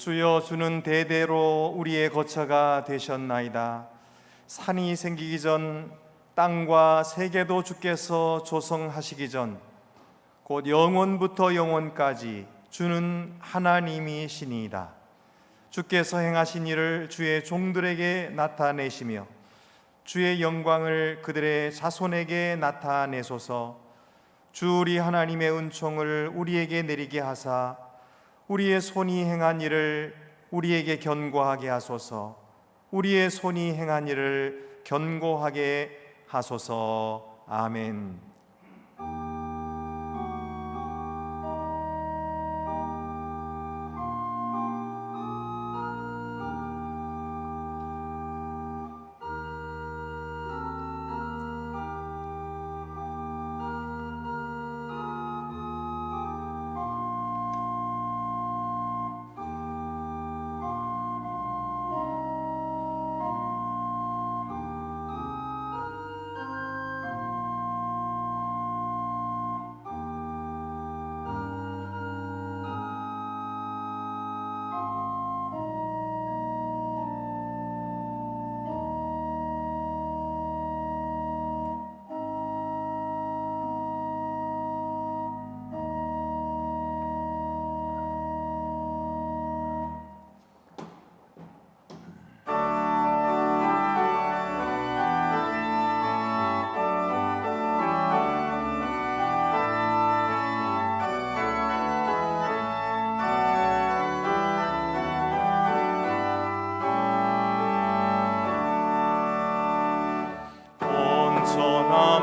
주여, 주는 대대로 우리의 거처가 되셨나이다. 산이 생기기 전 땅과 세계도 주께서 조성하시기 전 곧 영원부터 영원까지 주는 하나님이시니이다. 주께서 행하신 일을 주의 종들에게 나타내시며 주의 영광을 그들의 자손에게 나타내소서. 주 우리 하나님의 은총을 우리에게 내리게 하사 우리의 손이 행한 일을 우리에게 견고하게 하소서. 우리의 손이 행한 일을 견고하게 하소서. 아멘.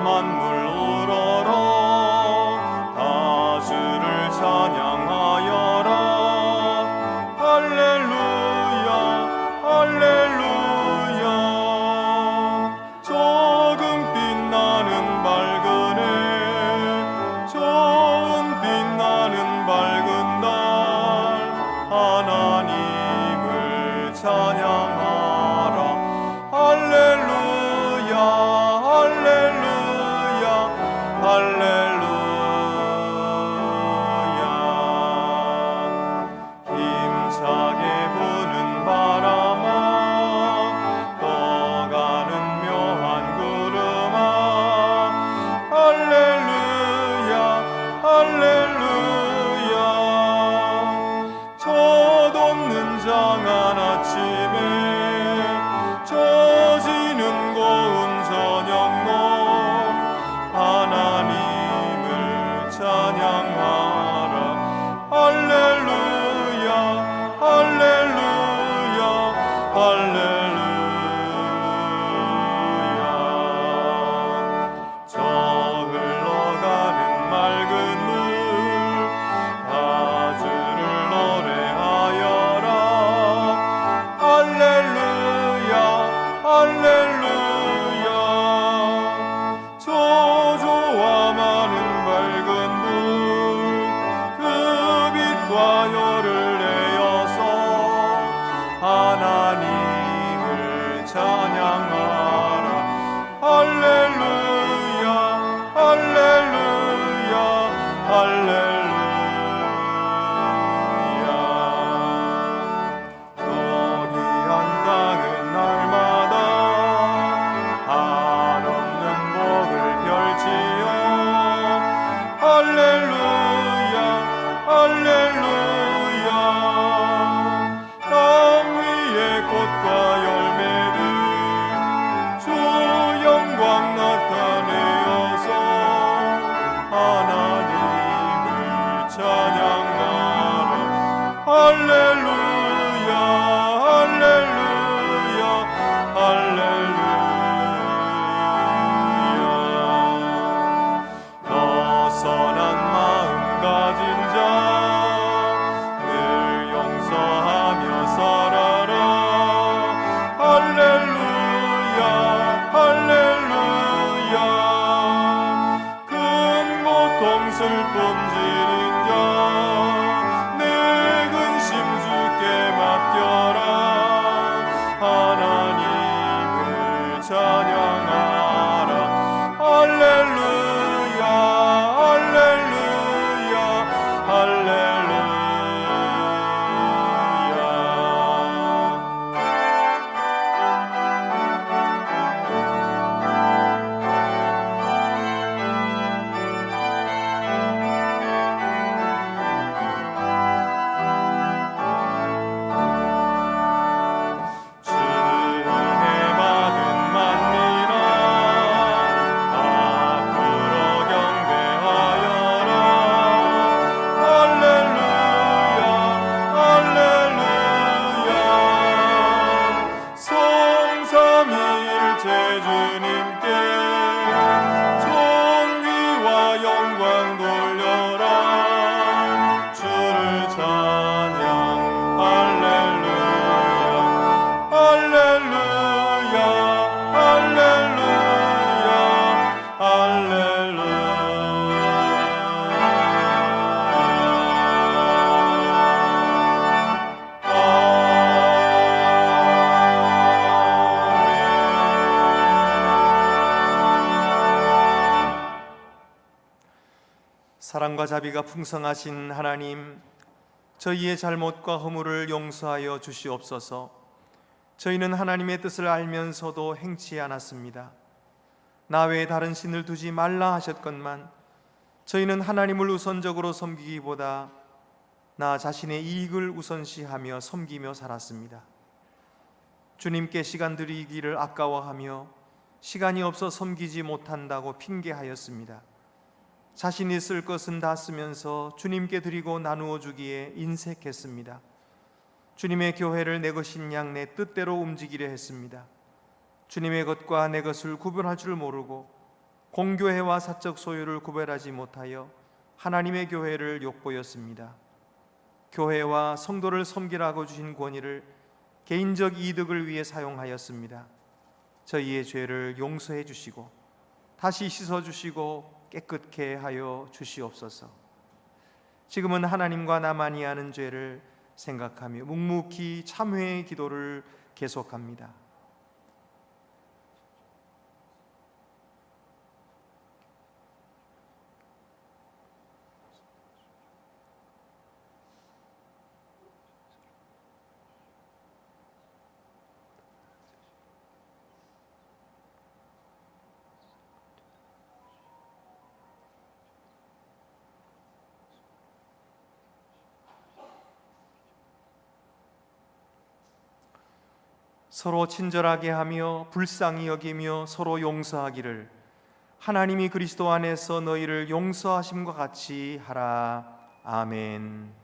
만물 우러러 다 주를 찬양하여라. 할렐루야 할렐루야. 조금 빛나는 밝은 해, 좋은 빛나는 밝은 달, 하나님을 찬양하라. 할렐루야 할렐루야. 힘차게 부는 바람아, 떠가는 묘한 구름아, 할렐루야 할렐루야. 젖없는 장한 아침에, 젖이는 고운 저녁 하나님을 찬양하라. 할렐루야 할렐루야 할렐루야. 저 흘러가는 맑은 물, 다 주를 노래하여라. 할렐루야 할렐루야. 조조와 많은 밝은 불, 그 빛과 열을 내어서 하나님을 찬양하라. 할렐루야 할렐루야 할렐루야. 저기한 땅은 날마다 한없는 복을 펼치어 할렐루야 할렐루야. 땅 위에 꽃과 열매를 주 영광 나타내어서 하나님을 찬양하라. 할렐루야 할렐루야 할렐루야. 너 선한 마음 가진 자, 늘 용서하며 살아라. 할렐루야 할렐루야. 큰 고통 슬픔 지는 자, 내 근심 주께 맡겨라. 하나님을 찬양하라. 할렐루야 할렐루야 할렐루야. 사랑과 자비가 풍성하신 하나님, 저희의 잘못과 허물을 용서하여 주시옵소서. 저희는 하나님의 뜻을 알면서도 행치 않았습니다. 나 외에 다른 신을 두지 말라 하셨건만 저희는 하나님을 우선적으로 섬기기보다 나 자신의 이익을 우선시하며 섬기며 살았습니다. 주님께 시간 드리기를 아까워하며 시간이 없어 섬기지 못한다고 핑계하였습니다. 자신이 쓸 것은 다 쓰면서 주님께 드리고 나누어 주기에 인색했습니다. 주님의 교회를 내 것인 양 내 뜻대로 움직이려 했습니다. 주님의 것과 내 것을 구분할 줄 모르고 공교회와 사적 소유를 구별하지 못하여 하나님의 교회를 욕보였습니다. 교회와 성도를 섬기라고 주신 권위를 개인적 이득을 위해 사용하였습니다. 저희의 죄를 용서해 주시고 다시 씻어 주시고 깨끗게 하여 주시옵소서. 지금은 하나님과 나만이 아는 죄를 생각하며 묵묵히 참회의 기도를 계속합니다. 서로 친절하게 하며 불쌍히 여기며 서로 용서하기를 하나님이 그리스도 안에서 너희를 용서하심과 같이 하라. 아멘.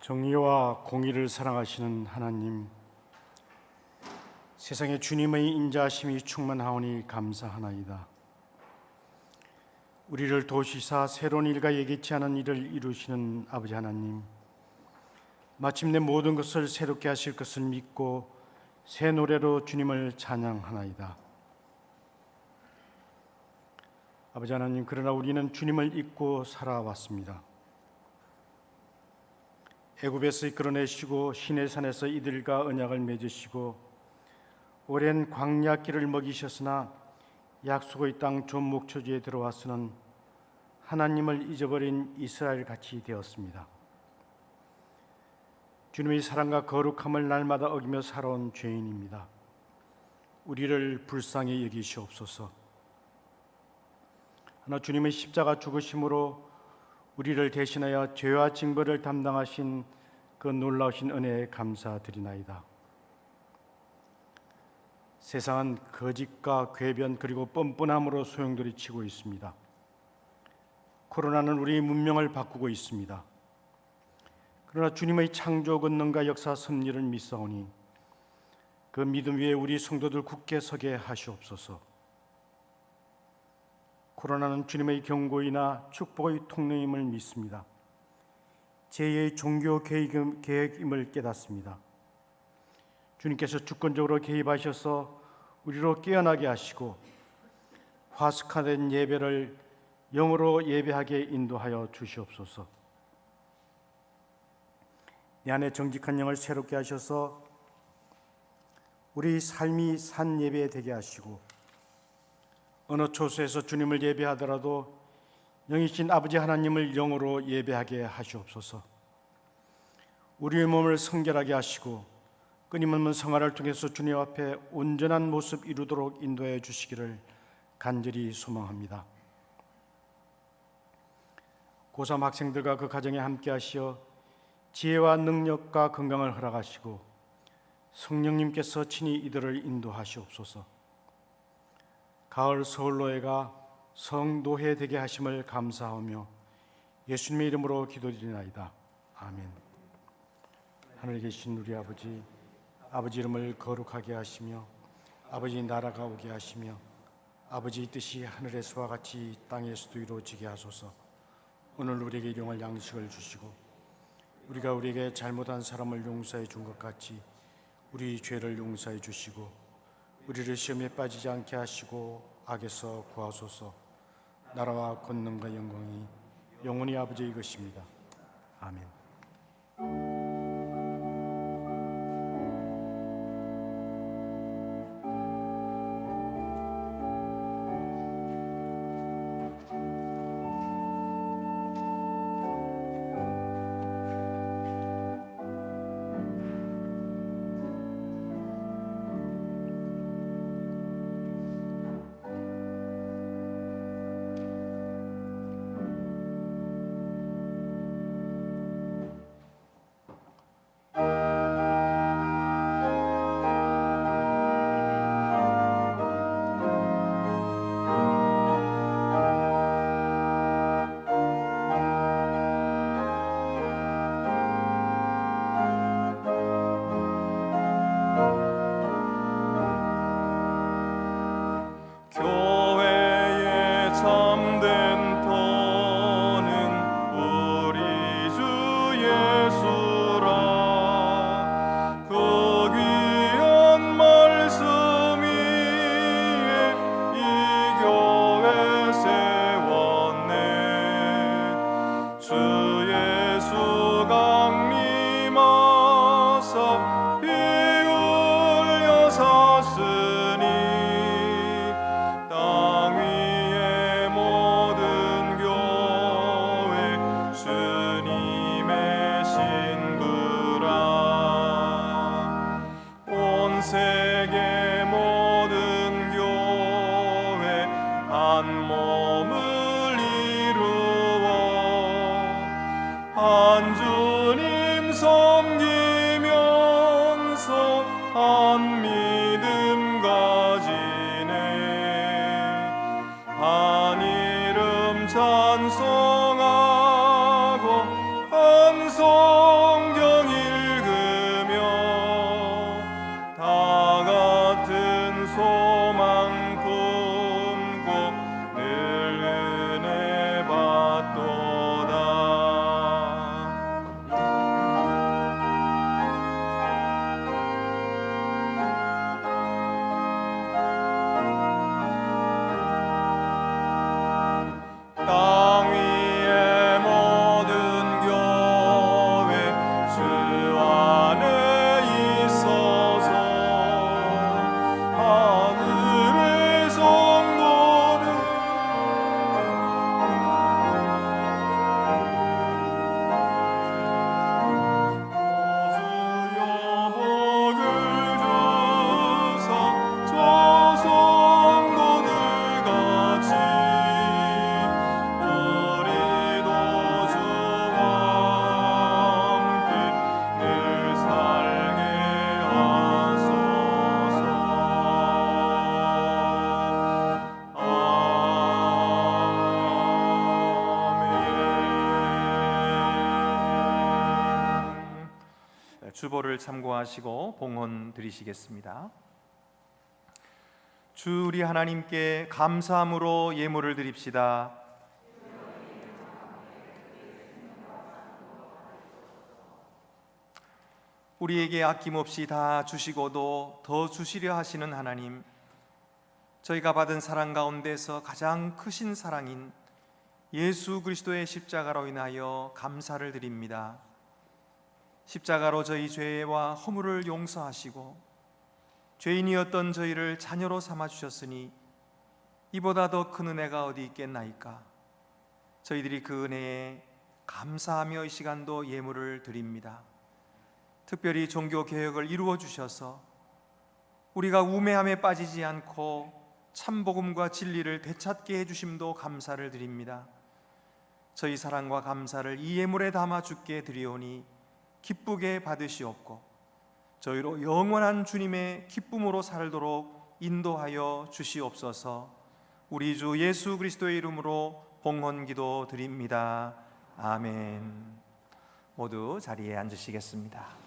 정의와 공의를 사랑하시는 하나님, 세상에 주님의 인자하심이 충만하오니 감사하나이다. 우리를 도우시사 새로운 일과 예기치 않은 일을 이루시는 아버지 하나님, 마침내 모든 것을 새롭게 하실 것을 믿고 새 노래로 주님을 찬양하나이다. 아버지 하나님, 그러나 우리는 주님을 잊고 살아왔습니다. 애굽에서 이끌어내시고 시내산에서 이들과 언약을 맺으시고 오랜 광야길을 먹이셨으나 약속의 땅 좁 목초지에 들어와서는 하나님을 잊어버린 이스라엘 같이 되었습니다. 주님의 사랑과 거룩함을 날마다 어기며 살아온 죄인입니다. 우리를 불쌍히 여기시옵소서. 하나 주님의 십자가 죽으심으로 우리를 대신하여 죄와 징벌을 담당하신 그 놀라우신 은혜에 감사드리나이다. 세상은 거짓과 궤변 그리고 뻔뻔함으로 소용돌이치고 있습니다. 코로나는 우리 문명을 바꾸고 있습니다. 그러나 주님의 창조 권능과 역사 섭리를 믿사오니 그 믿음 위에 우리 성도들 굳게 서게 하시옵소서. 코로나는 주님의 경고이나 축복의 통로임을 믿습니다. 제2의 종교 계획임을 깨닫습니다. 주님께서 주권적으로 개입하셔서 우리로 깨어나게 하시고 화석화된 예배를 영으로 예배하게 인도하여 주시옵소서. 내 안에 정직한 영을 새롭게 하셔서 우리 삶이 산 예배 되게 하시고 어느 초소에서 주님을 예배하더라도 영이신 아버지 하나님을 영으로 예배하게 하시옵소서. 우리의 몸을 성결하게 하시고 끊임없는 생활을 통해서 주님 앞에 온전한 모습 이루도록 인도해 주시기를 간절히 소망합니다. 고3 학생들과 그 가정에 함께 하시어 지혜와 능력과 건강을 허락하시고 성령님께서 친히 이들을 인도하시옵소서. 가을 서울노회가 성노회 되게 하심을 감사하며 예수님의 이름으로 기도드리나이다. 아멘. 하늘에 계신 우리 아버지, 아버지 이름을 거룩하게 하시며 아버지 나라가 오게 하시며 아버지 뜻이 하늘에서와 같이 땅에서도 이루어지게 하소서. 오늘 우리에게 일용할 양식을 주시고 우리가 우리에게 잘못한 사람을 용서해 준 것 같이 우리 죄를 용서해 주시고 우리를 시험에 빠지지 않게 하시고 악에서 구하소서. 나라와 권능과 영광이 영원히 아버지의 것입니다. 아멘. 교회의 참된 터는 우리 주 예수라. 그 귀한 말씀 위에 이 교회 세웠네. 주 예수 강림하사 피 흘려 샀으니 땅 위의 모든 교회 주님의 신부라. 온 세계 모든 교회 한 몸을 이루어 한 주님 섬기면서 한 믿음 가지네. 한 이름 찬송하고 한 성경 읽으며 다 같은 소망 품고 늘 은혜 받도다. 땅 위의 모든 교회 주 안에 있어서 하늘의 성도들 주여 복을 주사 저 성도들 같이 우리도 주와 함께 늘 살게 하소서. 아멘. 주보를 참고하시고 봉헌 드리시겠습니다. 주 우리 하나님께 감사함으로 예물을 드립시다. 우리에게 아낌없이 다 주시고도 더 주시려 하시는 하나님, 저희가 받은 사랑 가운데서 가장 크신 사랑인 예수 그리스도의 십자가로 인하여 감사를 드립니다. 십자가로 저희 죄와 허물을 용서하시고 죄인이었던 저희를 자녀로 삼아 주셨으니 이보다 더 큰 은혜가 어디 있겠나이까. 저희들이 그 은혜에 감사하며 이 시간도 예물을 드립니다. 특별히 종교 개혁을 이루어 주셔서 우리가 우매함에 빠지지 않고 참복음과 진리를 되찾게 해주심도 감사를 드립니다. 저희 사랑과 감사를 이 예물에 담아 주께 드리오니 기쁘게 받으시옵고 저희로 영원한 주님의 기쁨으로 살도록 인도하여 주시옵소서. 우리 주 예수 그리스도의 이름으로 봉헌기도 드립니다. 아멘. 모두 자리에 앉으시겠습니다.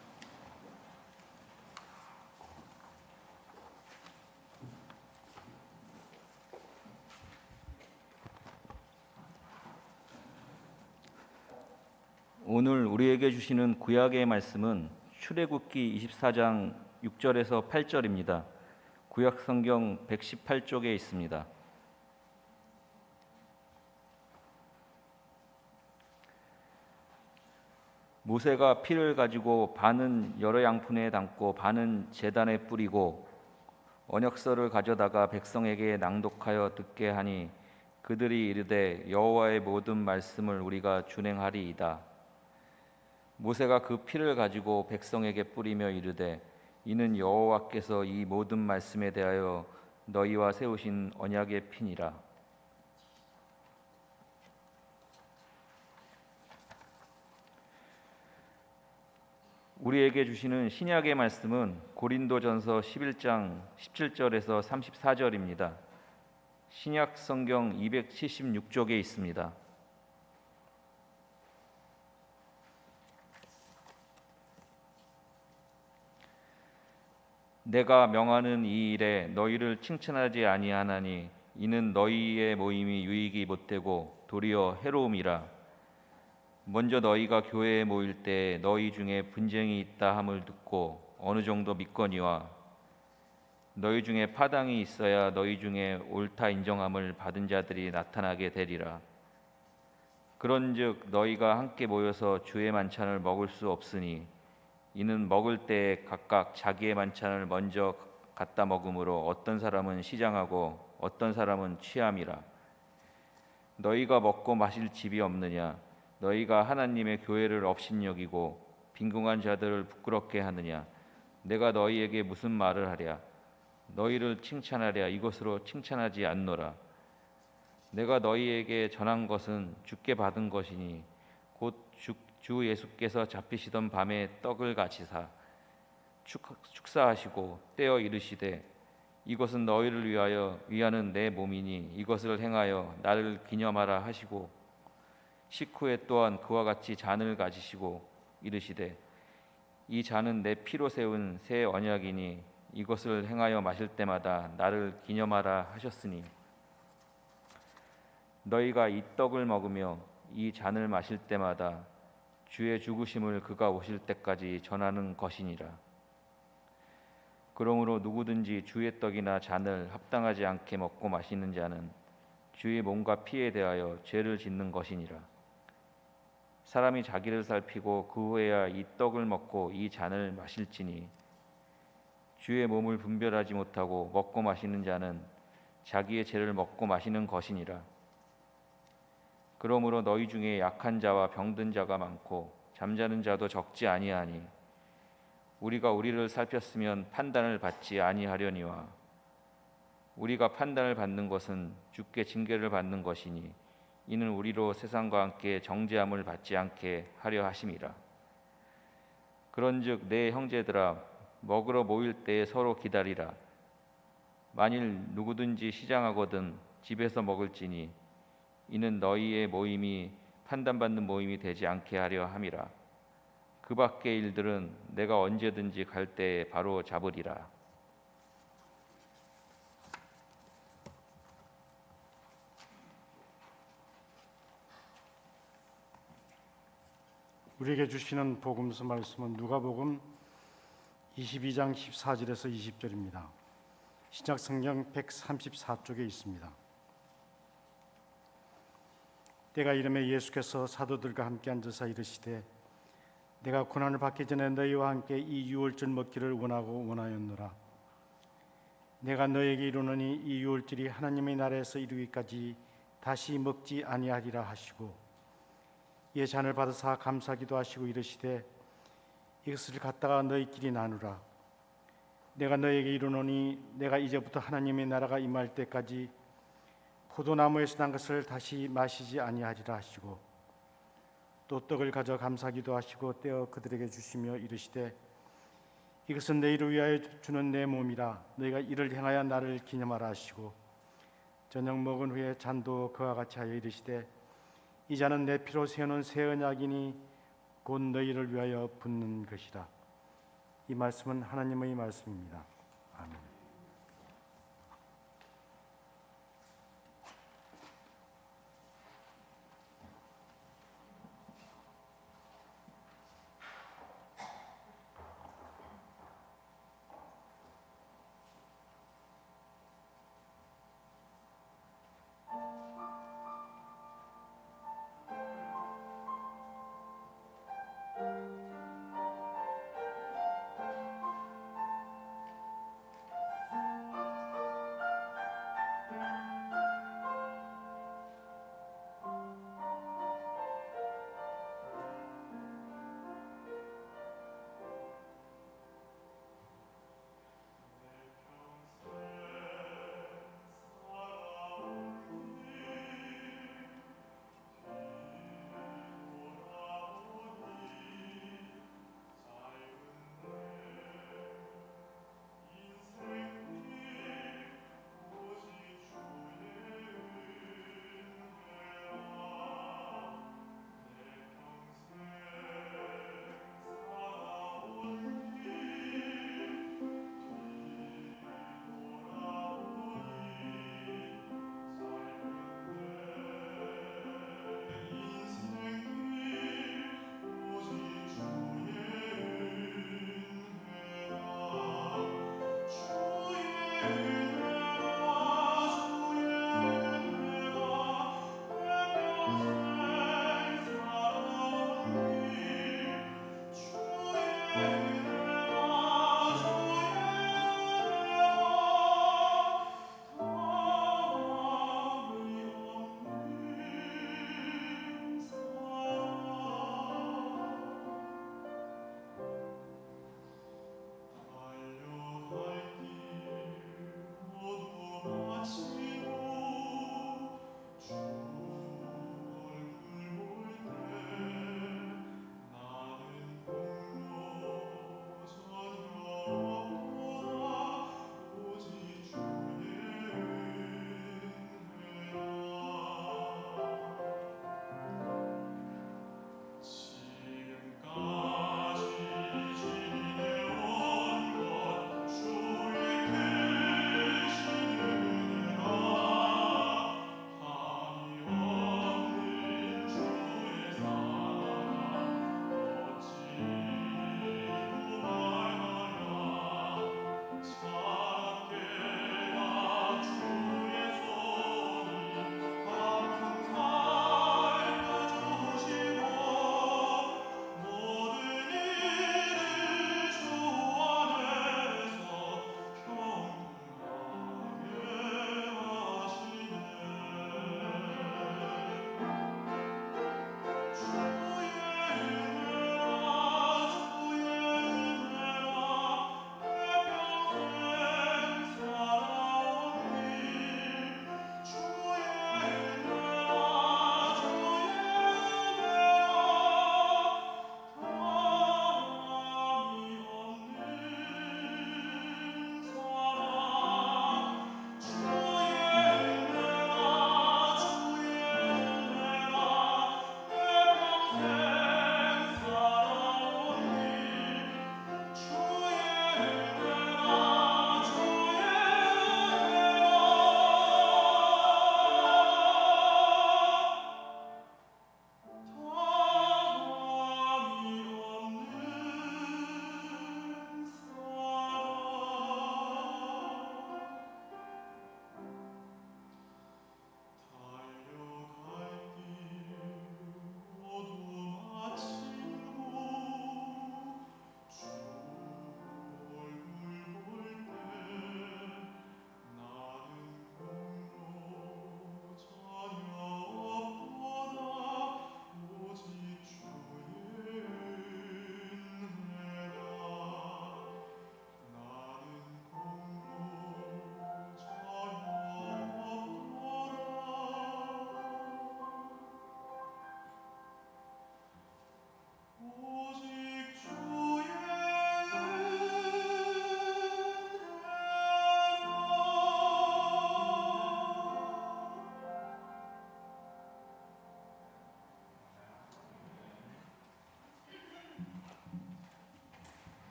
오늘 우리에게 주시는 구약의 말씀은 출애굽기 24장 6절에서 8절입니다. 구약 성경 118쪽에 있습니다. 모세가 피를 가지고 반은 여러 양푼에 담고 반은 제단에 뿌리고 언약서를 가져다가 백성에게 낭독하여 듣게 하니 그들이 이르되 여호와의 모든 말씀을 우리가 준행하리이다. 모세가 그 피를 가지고 백성에게 뿌리며 이르되 이는 여호와께서 이 모든 말씀에 대하여 너희와 세우신 언약의 피니라. 우리에게 주시는 신약의 말씀은 고린도전서 11장 17절에서 34절입니다. 신약 성경 276쪽에 있습니다. 내가 명하는 이 일에 너희를 칭찬하지 아니하나니 이는 너희의 모임이 유익이 못되고 도리어 해로움이라. 먼저 너희가 교회에 모일 때 너희 중에 분쟁이 있다 함을 듣고 어느 정도 믿거니와 너희 중에 파당이 있어야 너희 중에 옳다 인정함을 받은 자들이 나타나게 되리라. 그런즉 너희가 함께 모여서 주의 만찬을 먹을 수 없으니 이는 먹을 때에 각각 자기의 만찬을 먼저 갖다 먹으므로 어떤 사람은 시장하고 어떤 사람은 취함이라. 너희가 먹고 마실 집이 없느냐? 너희가 하나님의 교회를 업신여기고 빈궁한 자들을 부끄럽게 하느냐? 내가 너희에게 무슨 말을 하랴? 너희를 칭찬하랴 이것으로 칭찬하지 않노라. 내가 너희에게 전한 것은 주께 받은 것이니 곧 주 예수께서 잡히시던 밤에 떡을 가지사 축사하시고 떼어 이르시되 이것은 너희를 위하는 내 몸이니 이것을 행하여 나를 기념하라 하시고 식후에 또한 그와 같이 잔을 가지시고 이르시되 이 잔은 내 피로 세운 새 언약이니 이것을 행하여 마실 때마다 나를 기념하라 하셨으니 너희가 이 떡을 먹으며 이 잔을 마실 때마다 주의 죽으심을 그가 오실 때까지 전하는 것이니라. 그러므로 누구든지 주의 떡이나 잔을 합당하지 않게 먹고 마시는 자는 주의 몸과 피에 대하여 죄를 짓는 것이니라. 사람이 자기를 살피고 그 후에야 이 떡을 먹고 이 잔을 마실지니 주의 몸을 분별하지 못하고 먹고 마시는 자는 자기의 죄를 먹고 마시는 것이니라. 그러므로 너희 중에 약한 자와 병든 자가 많고 잠자는 자도 적지 아니하니 우리가 우리를 살폈으면 판단을 받지 아니하려니와 우리가 판단을 받는 것은 주께 징계를 받는 것이니 이는 우리로 세상과 함께 정죄함을 받지 않게 하려 하심이라. 그런즉 내 형제들아 먹으러 모일 때에 서로 기다리라. 만일 누구든지 시장하거든 집에서 먹을지니 이는 너희의 모임이 판단받는 모임이 되지 않게 하려 함이라. 그 밖의 일들은 내가 언제든지 갈 때에 바로 잡으리라. 우리에게 주시는 복음서 말씀은 누가복음 22장 14절에서 20절입니다. 신약 성경 134쪽에 있습니다. 때가 이르매 예수께서 사도들과 함께 앉으사 이르시되 내가 고난을 받기 전에 너희와 함께 이 유월절 먹기를 원하였노라. 내가 너에게 이르노니 이 유월절이 하나님의 나라에서 이루기까지 다시 먹지 아니하리라 하시고 이에 잔을 받으사 감사기도 하시고 이르시되 이것을 갖다가 너희끼리 나누라. 내가 너에게 이르노니 내가 이제부터 하나님의 나라가 임할 때까지 포도나무에서 난 것을 다시 마시지 아니하리라 하시고 또 떡을 가져 감사기도 하시고 떼어 그들에게 주시며 이르시되 이것은 내일을 위하여 주는 내 몸이라 너희가 이를 행하여 나를 기념하라 하시고 저녁 먹은 후에 잔도 그와 같이 하여 이르시되 이 잔은 내 피로 세우는 새 언약이니 곧 너희를 위하여 붓는 것이라. 이 말씀은 하나님의 말씀입니다. 아멘.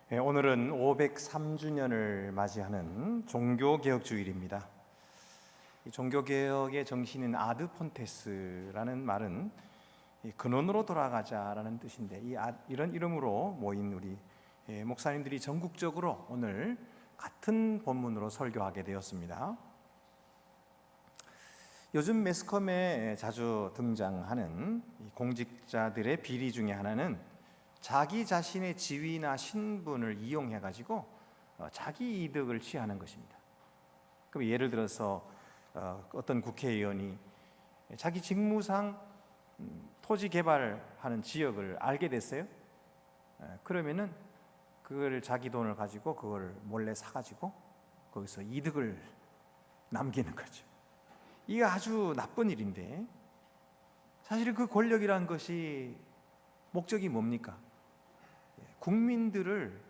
오늘은 503주년을 맞이하는 종교개혁주일입니다. 이 종교개혁의 정신인 아드 폰테스라는 말은 근원으로 돌아가자라는 뜻인데, 이런 이름으로 모인 우리 목사님들이 전국적으로 오늘 같은 본문으로 설교하게 되었습니다. 요즘 매스컴에 자주 등장하는 공직자들의 비리 중에 하나는 자기 자신의 지위나 신분을 이용해 가지고 자기 이득을 취하는 것입니다. 그럼 예를 들어서 어떤 국회의원이 자기 직무상 토지 개발하는 지역을 알게 됐어요. 그러면은 그걸 자기 돈을 가지고 그걸 몰래 사가지고 거기서 이득을 남기는 거죠. 이게 아주 나쁜 일인데, 사실 그 권력이란 것이 목적이 뭡니까? 국민들을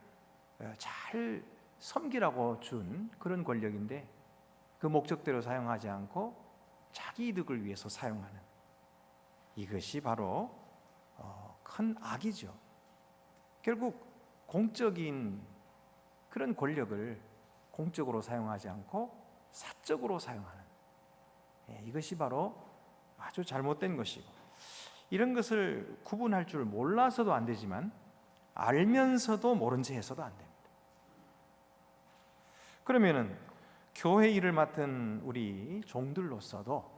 잘 섬기라고 준 그런 권력인데, 그 목적대로 사용하지 않고 자기 이득을 위해서 사용하는, 이것이 바로 큰 악이죠. 결국 공적인 그런 권력을 공적으로 사용하지 않고 사적으로 사용하는, 이것이 바로 아주 잘못된 것이고, 이런 것을 구분할 줄 몰라서도 안 되지만 알면서도 모른 체 해서도 안 됩니다. 그러면은 교회 일을 맡은 우리 종들로서도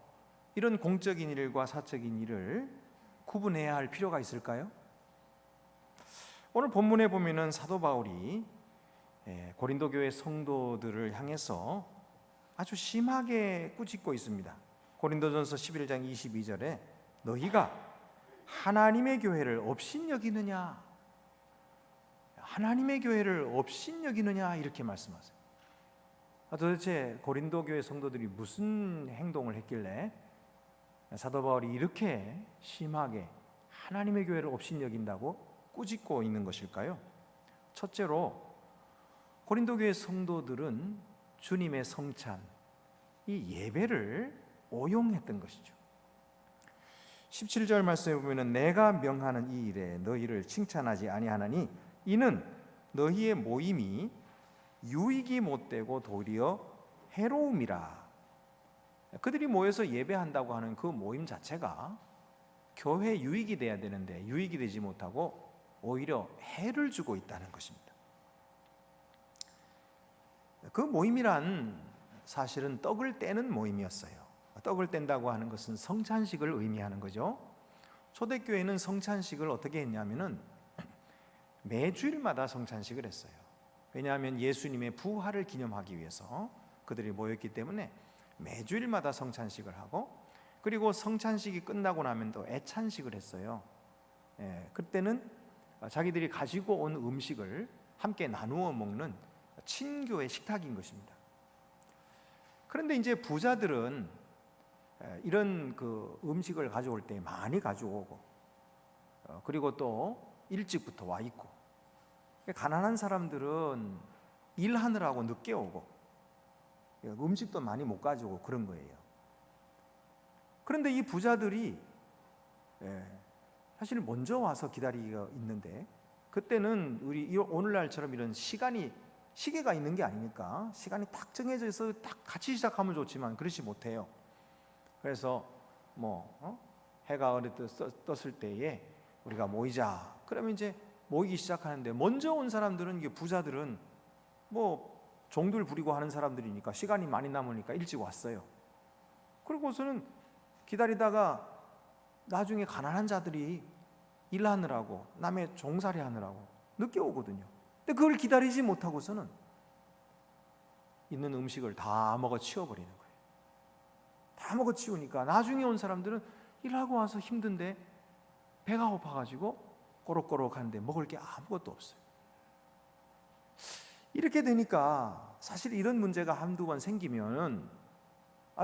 이런 공적인 일과 사적인 일을 구분해야 할 필요가 있을까요? 오늘 본문에 보면은 사도 바울이 고린도 교회 성도들을 향해서 아주 심하게 꾸짖고 있습니다. 고린도전서 11장 22절에 너희가 하나님의 교회를 업신여기느냐, 하나님의 교회를 업신여기느냐, 이렇게 말씀하세요. 도대체 고린도 교회 성도들이 무슨 행동을 했길래 사도 바울이 이렇게 심하게 하나님의 교회를 업신여긴다고 꾸짖고 있는 것일까요? 첫째로, 고린도 교회 성도들은 주님의 성찬, 이 예배를 오용했던 것이죠. 17절 말씀에 보면 내가 명하는 이 일에 너희를 칭찬하지 아니하나니 이는 너희의 모임이 유익이 못되고 도리어 해로움이라. 그들이 모여서 예배한다고 하는 그 모임 자체가 교회 유익이 돼야 되는데 유익이 되지 못하고 오히려 해를 주고 있다는 것입니다. 그 모임이란 사실은 떡을 떼는 모임이었어요. 떡을 뗀다고 하는 것은 성찬식을 의미하는 거죠. 초대교회는 성찬식을 어떻게 했냐면은 매주일마다 성찬식을 했어요. 왜냐하면 예수님의 부활을 기념하기 위해서 그들이 모였기 때문에 매주일마다 성찬식을 하고, 그리고 성찬식이 끝나고 나면 또 애찬식을 했어요. 그때는 자기들이 가지고 온 음식을 함께 나누어 먹는 친교의 식탁인 것입니다. 그런데 이제 부자들은 이런 그 음식을 가져올 때 많이 가져오고, 그리고 또 일찍부터 와 있고, 가난한 사람들은 일하느라고 늦게 오고 음식도 많이 못 가져오고 그런 거예요. 그런데 이 부자들이 사실 먼저 와서 기다리고 있는데, 그때는 우리 오늘날처럼 이런 시계가 있는 게 아니니까 시간이 딱 정해져 있어 딱 같이 시작하면 좋지만 그렇지 못해요. 그래서 해가 어느 떴을 때에 우리가 모이자, 그러면 이제 모이기 시작하는데, 먼저 온 사람들은, 이게 부자들은 종들 부리고 하는 사람들이니까 시간이 많이 남으니까 일찍 왔어요. 그리고서는 기다리다가 나중에 가난한 자들이 일하느라고, 남의 종살이 하느라고 늦게 오거든요. 근데 그걸 기다리지 못하고서는 있는 음식을 다 먹어 치워버리는 거예요. 다 먹어 치우니까 나중에 온 사람들은 일하고 와서 힘든데 배가 고파가지고 꼬록꼬록한데 먹을 게 아무것도 없어요. 이렇게 되니까 사실 이런 문제가 한두 번 생기면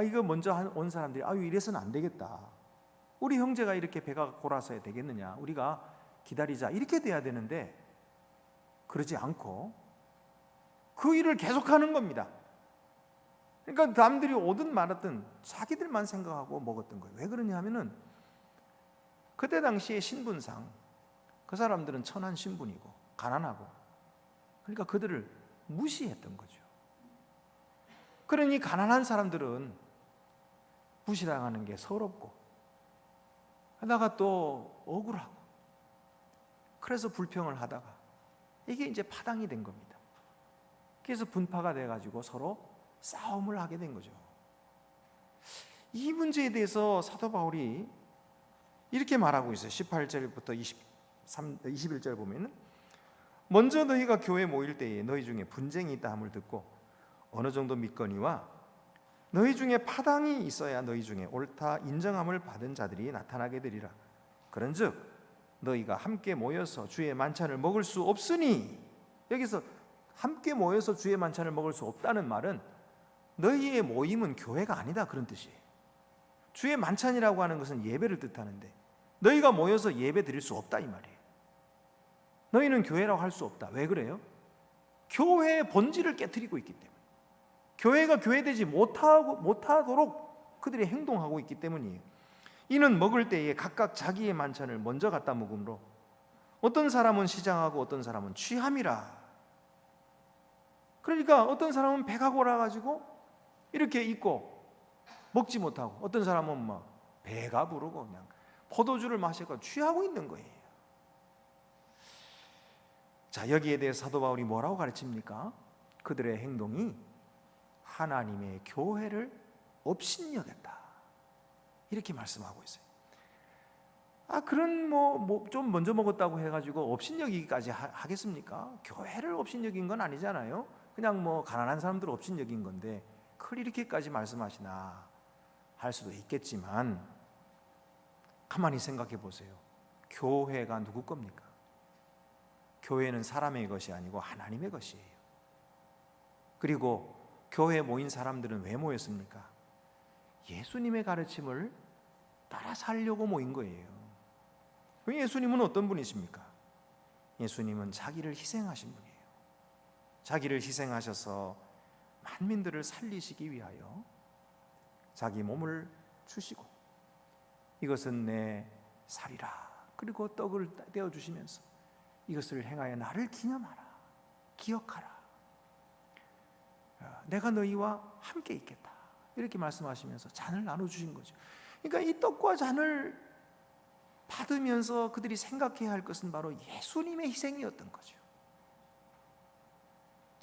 이거 먼저 온 사람들이 이래서는 안 되겠다, 우리 형제가 이렇게 배가 골아서야 되겠느냐, 우리가 기다리자, 이렇게 돼야 되는데 그러지 않고 그 일을 계속하는 겁니다. 그러니까 남들이 오든 말았든 자기들만 생각하고 먹었던 거예요. 왜 그러냐 하면은 그때 당시의 신분상 그 사람들은 천한 신분이고 가난하고 그러니까 그들을 무시했던 거죠. 그러니 가난한 사람들은 무시당하는 게 서럽고 하다가 또 억울하고 그래서 불평을 하다가 이게 이제 파당이 된 겁니다. 그래서 분파가 돼가지고 서로 싸움을 하게 된 거죠. 이 문제에 대해서 사도 바울이 이렇게 말하고 있어요. 18절부터 21절 보면은 먼저 너희가 교회에 모일 때에 너희 중에 분쟁이 있다 함을 듣고 어느 정도 믿거니와 너희 중에 파당이 있어야 너희 중에 옳다 인정함을 받은 자들이 나타나게 되리라. 그런즉 너희가 함께 모여서 주의 만찬을 먹을 수 없으니, 여기서 함께 모여서 주의 만찬을 먹을 수 없다는 말은 너희의 모임은 교회가 아니다 그런 뜻이에요. 주의 만찬이라고 하는 것은 예배를 뜻하는데 너희가 모여서 예배 드릴 수 없다 이 말이에요. 너희는 교회라고 할 수 없다. 왜 그래요? 교회의 본질을 깨트리고 있기 때문에, 교회가 교회되지 못하도록 그들이 행동하고 있기 때문이에요. 이는 먹을 때에 각각 자기의 만찬을 먼저 갖다 먹음으로 어떤 사람은 시장하고 어떤 사람은 취함이라. 그러니까 어떤 사람은 배가 고라가지고 이렇게 있고 먹지 못하고, 어떤 사람은 막 배가 부르고 그냥 포도주를 마셔서 취하고 있는 거예요. 자, 여기에 대해 사도 바울이 뭐라고 가르칩니까? 그들의 행동이 하나님의 교회를 업신여겼다 이렇게 말씀하고 있어요. 그런 좀 먼저 먹었다고 해가지고 업신여기기까지 하겠습니까? 교회를 업신여긴 건 아니잖아요. 그냥 가난한 사람들 업신여긴 건데 그걸 이렇게까지 말씀하시나 할 수도 있겠지만, 가만히 생각해 보세요. 교회가 누구 겁니까? 교회는 사람의 것이 아니고 하나님의 것이에요. 그리고 교회에 모인 사람들은 왜 모였습니까? 예수님의 가르침을 따라 살려고 모인 거예요. 예수님은 어떤 분이십니까? 예수님은 자기를 희생하신 분이에요. 자기를 희생하셔서 만민들을 살리시기 위하여 자기 몸을 주시고 이것은 내 살이라, 그리고 떡을 떼어 주시면서 이것을 행하여 나를 기념하라, 기억하라, 내가 너희와 함께 있겠다 이렇게 말씀하시면서 잔을 나눠주신 거죠. 그러니까 이 떡과 잔을 받으면서 그들이 생각해야 할 것은 바로 예수님의 희생이었던 거죠.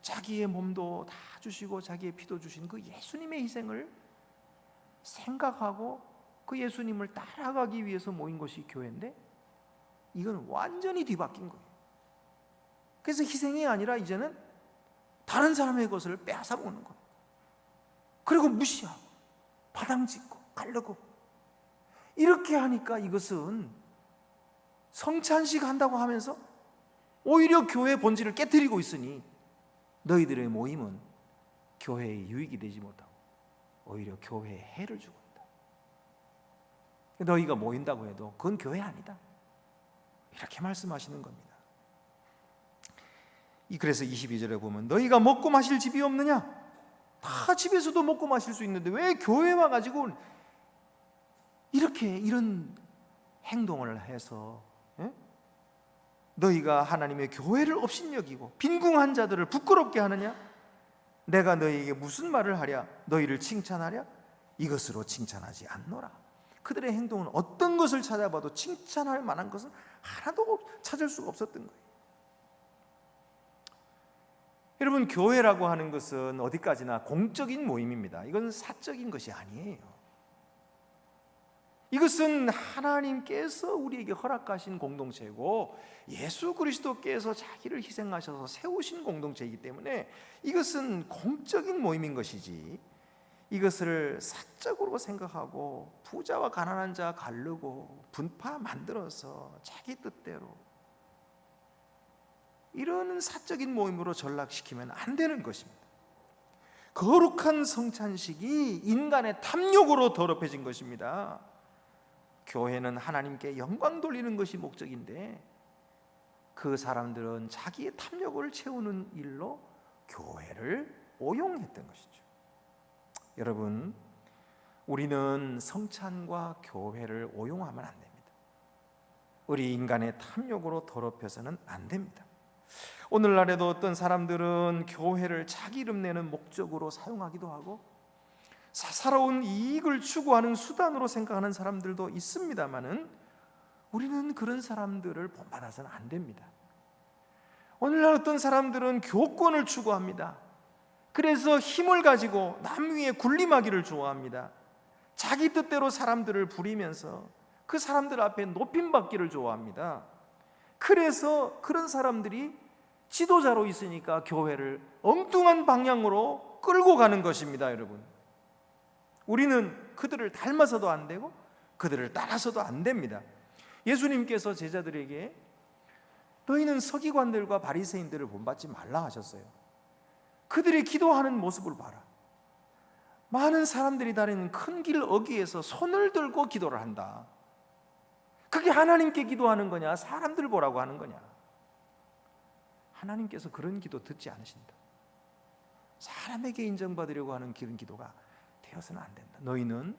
자기의 몸도 다 주시고 자기의 피도 주신 그 예수님의 희생을 생각하고 그 예수님을 따라가기 위해서 모인 것이 교회인데, 이건 완전히 뒤바뀐 거예요. 그래서 희생이 아니라 이제는 다른 사람의 것을 빼앗아 먹는 거예요. 그리고 무시하고 바당짓고 가르고 이렇게 하니까 이것은 성찬식 한다고 하면서 오히려 교회의 본질을 깨뜨리고 있으니 너희들의 모임은 교회의 유익이 되지 못하고 오히려 교회에 해를 주고 있다. 너희가 모인다고 해도 그건 교회 아니다 이렇게 말씀하시는 겁니다. 그래서 22절에 보면 너희가 먹고 마실 집이 없느냐? 다 집에서도 먹고 마실 수 있는데 왜 교회 와가지고 이런 행동을 해서 너희가 하나님의 교회를 업신여기고 빈궁한 자들을 부끄럽게 하느냐? 내가 너희에게 무슨 말을 하랴? 너희를 칭찬하랴? 이것으로 칭찬하지 않노라. 그들의 행동은 어떤 것을 찾아봐도 칭찬할 만한 것은 하나도 찾을 수가 없었던 거예요. 여러분, 교회라고 하는 것은 어디까지나 공적인 모임입니다. 이건 사적인 것이 아니에요. 이것은 하나님께서 우리에게 허락하신 공동체고 예수 그리스도께서 자기를 희생하셔서 세우신 공동체이기 때문에 이것은 공적인 모임인 것이지, 이것을 사적으로 생각하고 부자와 가난한 자 가르고 분파 만들어서 자기 뜻대로 이런 사적인 모임으로 전락시키면 안 되는 것입니다. 거룩한 성찬식이 인간의 탐욕으로 더럽혀진 것입니다. 교회는 하나님께 영광 돌리는 것이 목적인데 그 사람들은 자기의 탐욕을 채우는 일로 교회를 오용했던 것이죠. 여러분, 우리는 성찬과 교회를 오용하면 안 됩니다. 우리 인간의 탐욕으로 더럽혀서는 안 됩니다. 오늘날에도 어떤 사람들은 교회를 자기 이름 내는 목적으로 사용하기도 하고 사사로운 이익을 추구하는 수단으로 생각하는 사람들도 있습니다마는 우리는 그런 사람들을 본받아서는 안 됩니다. 오늘날 어떤 사람들은 교권을 추구합니다. 그래서 힘을 가지고 남 위에 군림하기를 좋아합니다. 자기 뜻대로 사람들을 부리면서 그 사람들 앞에 높임받기를 좋아합니다. 그래서 그런 사람들이 지도자로 있으니까 교회를 엉뚱한 방향으로 끌고 가는 것입니다, 여러분. 우리는 그들을 닮아서도 안 되고 그들을 따라서도 안 됩니다. 예수님께서 제자들에게 너희는 서기관들과 바리새인들을 본받지 말라 하셨어요. 그들이 기도하는 모습을 봐라. 많은 사람들이 다니는 큰 길 어귀에서 손을 들고 기도를 한다. 그게 하나님께 기도하는 거냐, 사람들 보라고 하는 거냐? 하나님께서 그런 기도 듣지 않으신다. 사람에게 인정받으려고 하는 그런 기도가 되어서는 안 된다. 너희는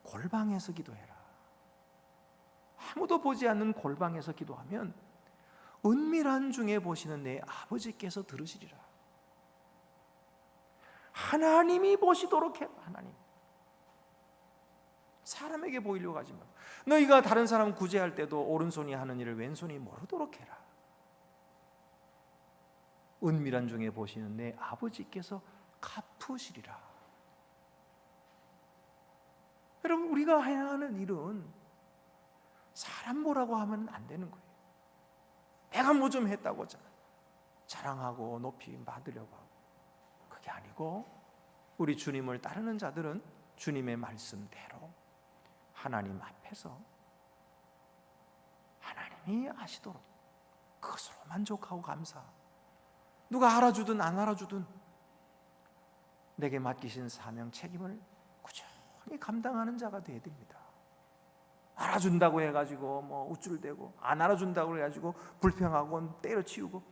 골방에서 기도해라. 아무도 보지 않는 골방에서 기도하면 은밀한 중에 보시는 내 아버지께서 들으시리라. 하나님이 보시도록 해라. 하나님. 사람에게 보이려고 하지 말고. 너희가 다른 사람 구제할 때도 오른손이 하는 일을 왼손이 모르도록 해라. 은밀한 중에 보시는 내 아버지께서 갚으시리라. 여러분, 우리가 해야 하는 일은 사람 보라고 하면 안 되는 거예요. 내가 뭐 좀 했다고 자랑하고 높이 받으려고 하고, 그게 아니고 우리 주님을 따르는 자들은 주님의 말씀대로 하나님 앞에서 하나님이 아시도록 그것으로 만족하고 감사. 누가 알아주든 안 알아주든 내게 맡기신 사명 책임을 꾸준히 감당하는 자가 되어야 됩니다. 알아준다고 해가지고 뭐 우쭐대고 안 알아준다고 해가지고 불평하고 때려치우고,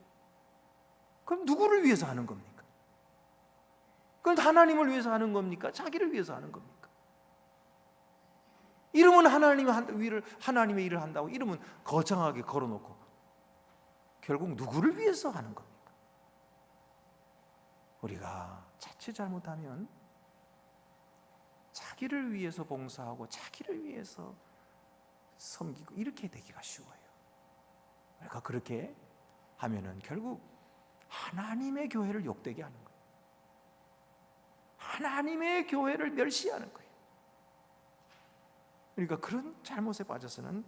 그럼 누구를 위해서 하는 겁니까? 그럼 하나님을 위해서 하는 겁니까? 자기를 위해서 하는 겁니까? 이름은 하나님의 일을 한다고 이름은 거창하게 걸어놓고 결국 누구를 위해서 하는 겁니까? 우리가 자칫 잘못하면 자기를 위해서 봉사하고 자기를 위해서 섬기고 이렇게 되기가 쉬워요. 그러니까 그렇게 하면은 결국 하나님의 교회를 욕되게 하는 거예요. 하나님의 교회를 멸시하는 거예요. 그러니까 그런 잘못에 빠져서는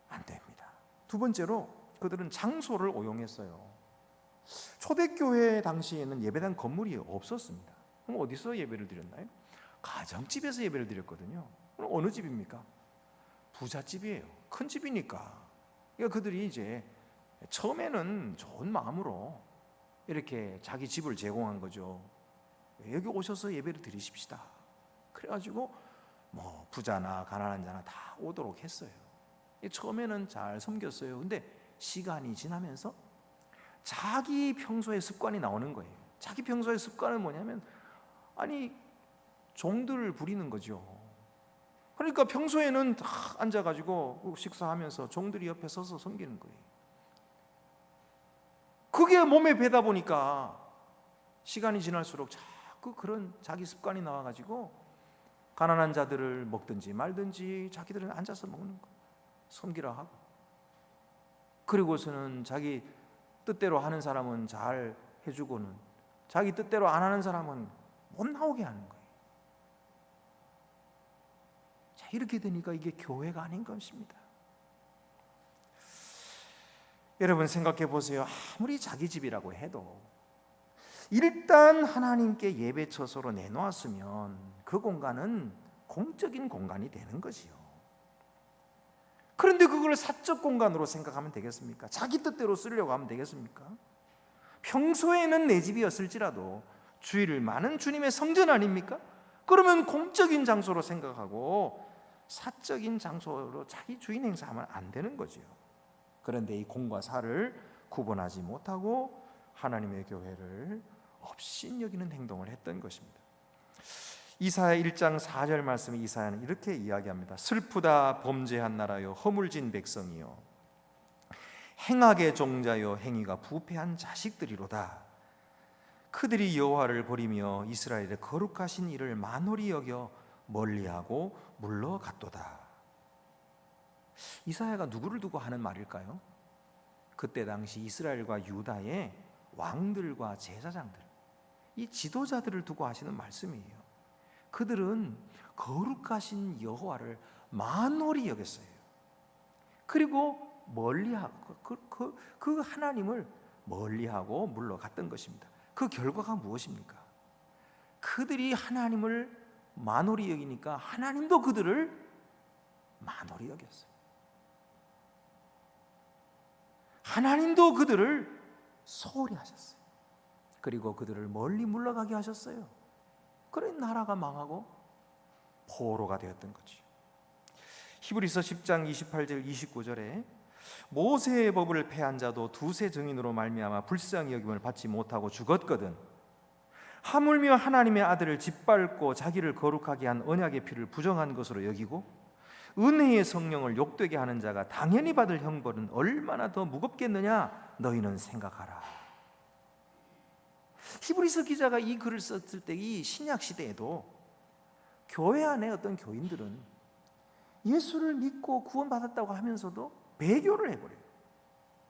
안 됩니다. 두 번째로 그들은 장소를 오용했어요. 초대교회 당시에는 예배당 건물이 없었습니다. 그럼 어디서 예배를 드렸나요? 가정집에서 예배를 드렸거든요. 그럼 어느 집입니까? 부잣집이에요. 큰 집이니까. 그러니까 그들이 이제 처음에는 좋은 마음으로 이렇게 자기 집을 제공한 거죠. 여기 오셔서 예배를 드리십시다. 그래가지고 뭐 부자나 가난한 자나 다 오도록 했어요. 처음에는 잘 섬겼어요. 근데 시간이 지나면서 자기 평소의 습관이 나오는 거예요. 자기 평소의 습관은 뭐냐면 종들을 부리는 거죠. 그러니까 평소에는 다 앉아가지고 식사하면서 종들이 옆에 서서 섬기는 거예요. 그게 몸에 배다 보니까 시간이 지날수록 자꾸 그런 자기 습관이 나와가지고 가난한 자들을 먹든지 말든지 자기들은 앉아서 먹는 거예요. 섬기라 하고. 그리고서는 자기 뜻대로 하는 사람은 잘 해주고는 자기 뜻대로 안 하는 사람은 못 나오게 하는 거예요. 자, 이렇게 되니까 이게 교회가 아닌 것입니다. 여러분 생각해 보세요. 아무리 자기 집이라고 해도 일단 하나님께 예배 처소로 내놓았으면 그 공간은 공적인 공간이 되는 것이요. 그런데 그걸 사적 공간으로 생각하면 되겠습니까? 자기 뜻대로 쓰려고 하면 되겠습니까? 평소에는 내 집이었을지라도 주일을 많은 주님의 성전 아닙니까? 그러면 공적인 장소로 생각하고 사적인 장소로 자기 주인 행사하면 안 되는 거지요. 그런데 이 공과 사를 구분하지 못하고 하나님의 교회를 업신여기는 행동을 했던 것입니다. 이사야 1장 4절 말씀에 이사야는 이렇게 이야기합니다. 슬프다 범죄한 나라여 허물진 백성이여 행악의 종자요 행위가 부패한 자식들이로다. 그들이 여호와를 버리며 이스라엘의 거룩하신 일을 만홀히 여겨 멀리하고 물러갔도다. 이사야가 누구를 두고 하는 말일까요? 그때 당시 이스라엘과 유다의 왕들과 제사장들, 이 지도자들을 두고 하시는 말씀이에요. 그들은 거룩하신 여호와를 만홀히 여겼어요. 그리고 멀리하고 그 하나님을 멀리하고 물러갔던 것입니다. 그 결과가 무엇입니까? 그들이 하나님을 만홀히 여기니까 하나님도 그들을 만홀히 여겼어요. 하나님도 그들을 소홀히 하셨어요. 그리고 그들을 멀리 물러가게 하셨어요. 그래 나라가 망하고 포로가 되었던 거죠. 히브리서 10장 28절 29절에 모세의 법을 폐한 자도 두세 증인으로 말미암아 불쌍히 여김을 받지 못하고 죽었거든 하물며 하나님의 아들을 짓밟고 자기를 거룩하게 한 언약의 피를 부정한 것으로 여기고 은혜의 성령을 욕되게 하는 자가 당연히 받을 형벌은 얼마나 더 무겁겠느냐 너희는 생각하라. 히브리서 기자가 이 글을 썼을 때 이 신약 시대에도 교회 안에 어떤 교인들은 예수를 믿고 구원받았다고 하면서도 배교를 해버려요.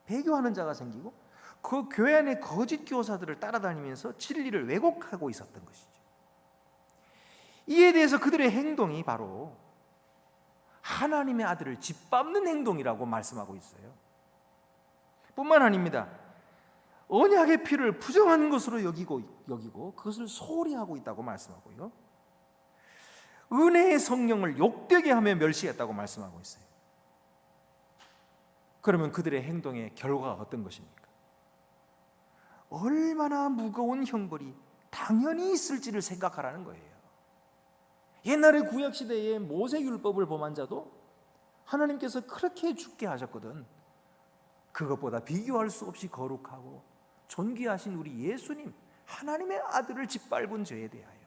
배교하는 자가 생기고 그 교회 안에 거짓 교사들을 따라다니면서 진리를 왜곡하고 있었던 것이죠. 이에 대해서 그들의 행동이 바로 하나님의 아들을 짓밟는 행동이라고 말씀하고 있어요. 뿐만 아닙니다. 언약의 피를 부정한 것으로 여기고 그것을 소홀히 하고 있다고 말씀하고요. 은혜의 성령을 욕되게 하며 멸시했다고 말씀하고 있어요. 그러면 그들의 행동의 결과가 어떤 것입니까? 얼마나 무거운 형벌이 당연히 있을지를 생각하라는 거예요. 옛날에 구약시대에 모세율법을 범한 자도 하나님께서 그렇게 죽게 하셨거든. 그것보다 비교할 수 없이 거룩하고 존귀하신 우리 예수님, 하나님의 아들을 짓밟은 죄에 대하여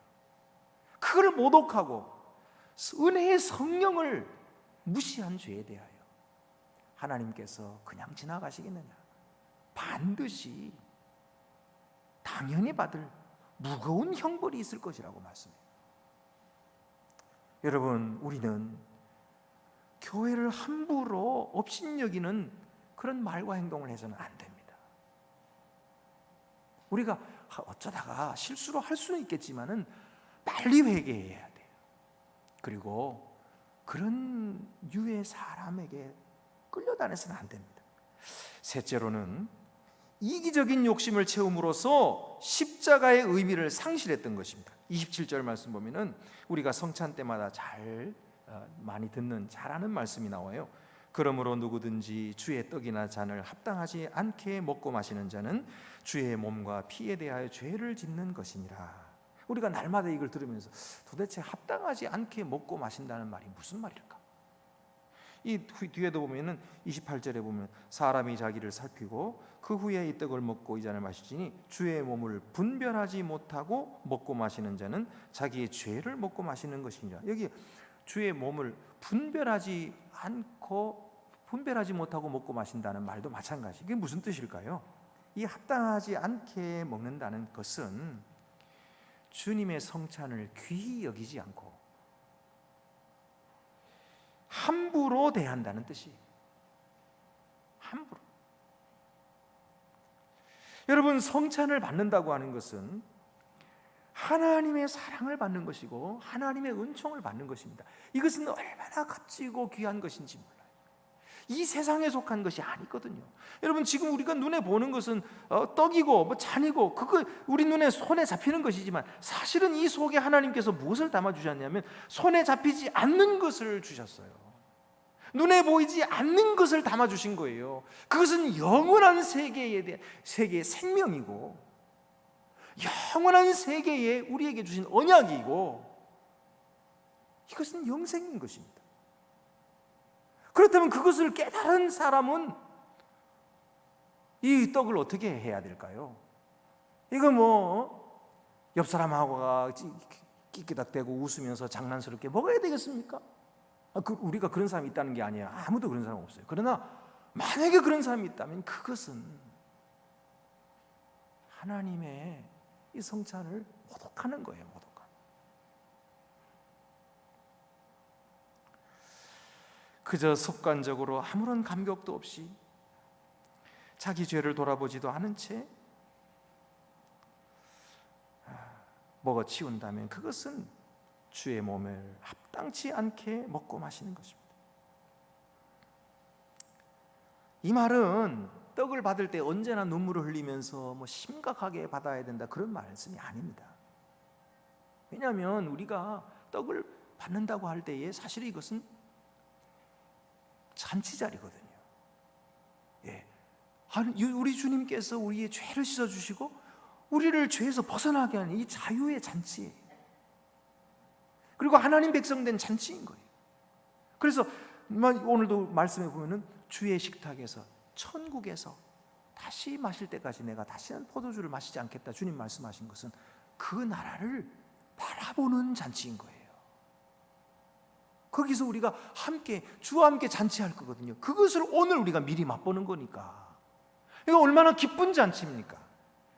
그걸 모독하고 은혜의 성령을 무시한 죄에 대하여 하나님께서 그냥 지나가시겠느냐? 반드시 당연히 받을 무거운 형벌이 있을 것이라고 말씀해요. 여러분, 우리는 교회를 함부로 업신여기는 그런 말과 행동을 해서는 안 됩니다. 우리가 어쩌다가 실수로 할 수는 있겠지만은 빨리 회개해야 돼요. 그리고 그런 유의 사람에게 끌려다녀서는 안 됩니다. 셋째로는 이기적인 욕심을 채움으로써 십자가의 의미를 상실했던 것입니다. 27절 말씀 보면은 우리가 성찬 때마다 많이 듣는 잘 아는 말씀이 나와요. 그러므로 누구든지 주의 떡이나 잔을 합당하지 않게 먹고 마시는 자는 주의 몸과 피에 대하여 죄를 짓는 것이니라. 우리가 날마다 이걸 들으면서 도대체 합당하지 않게 먹고 마신다는 말이 무슨 말일까? 이 뒤에도 보면은 28절에 보면 사람이 자기를 살피고 그 후에 이 떡을 먹고 이 잔을 마시지니 주의 몸을 분별하지 못하고 먹고 마시는 자는 자기의 죄를 먹고 마시는 것이니라. 여기 주의 몸을 분별하지 못하고 먹고 마신다는 말도 마찬가지. 이게 무슨 뜻일까요? 이 합당하지 않게 먹는다는 것은 주님의 성찬을 귀히 여기지 않고 함부로 대한다는 뜻이에요. 함부로. 여러분, 성찬을 받는다고 하는 것은 하나님의 사랑을 받는 것이고 하나님의 은총을 받는 것입니다. 이것은 얼마나 값지고 귀한 것인지 몰라요. 이 세상에 속한 것이 아니거든요. 여러분, 지금 우리가 눈에 보는 것은 떡이고 잔이고 그거 우리 눈에 손에 잡히는 것이지만 사실은 이 속에 하나님께서 무엇을 담아주셨냐면 손에 잡히지 않는 것을 주셨어요. 눈에 보이지 않는 것을 담아주신 거예요. 그것은 영원한 세계의 생명이고 영원한 세계에 우리에게 주신 언약이고 이것은 영생인 것입니다. 그렇다면 그것을 깨달은 사람은 이 떡을 어떻게 해야 될까요? 이거 옆 사람하고 끼끼닥대고 웃으면서 장난스럽게 먹어야 되겠습니까? 우리가 그런 사람이 있다는 게 아니에요. 아무도 그런 사람 없어요. 그러나 만약에 그런 사람이 있다면 그것은 하나님의 이 성찬을 모독하는 거예요. 모독하는. 그저 습관적으로 아무런 감격도 없이 자기 죄를 돌아보지도 않은 채 먹어 치운다면 그것은 주의 몸을 합당치 않게 먹고 마시는 것입니다. 이 말은 떡을 받을 때 언제나 눈물을 흘리면서 심각하게 받아야 된다 그런 말씀이 아닙니다. 왜냐하면 우리가 떡을 받는다고 할 때에 사실 이것은 잔치자리거든요. 예. 우리 주님께서 우리의 죄를 씻어주시고 우리를 죄에서 벗어나게 하는 이 자유의 잔치예요. 그리고 하나님 백성 된 잔치인 거예요. 그래서 오늘도 말씀해 보면은 주의 식탁에서 천국에서 다시 마실 때까지 내가 다시는 포도주를 마시지 않겠다 주님 말씀하신 것은 그 나라를 바라보는 잔치인 거예요. 거기서 우리가 함께 주와 함께 잔치할 거거든요. 그것을 오늘 우리가 미리 맛보는 거니까 이거 얼마나 기쁜 잔치입니까?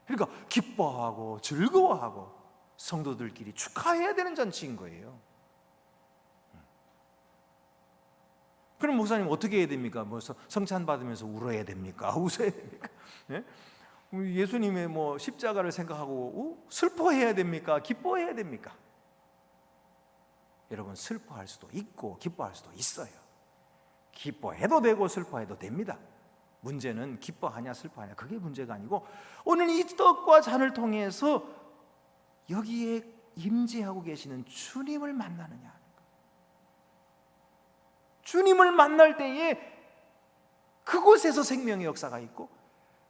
그러니까 기뻐하고 즐거워하고 성도들끼리 축하해야 되는 잔치인 거예요. 그럼 목사님 어떻게 해야 됩니까? 성찬 받으면서 울어야 됩니까? 웃어야 됩니까? 예? 예수님의 십자가를 생각하고 슬퍼해야 됩니까? 기뻐해야 됩니까? 여러분, 슬퍼할 수도 있고 기뻐할 수도 있어요. 기뻐해도 되고 슬퍼해도 됩니다. 문제는 기뻐하냐 슬퍼하냐 그게 문제가 아니고 오늘 이 떡과 잔을 통해서 여기에 임재하고 계시는 주님을 만나느냐 하는 거예요. 주님을 만날 때에 그곳에서 생명의 역사가 있고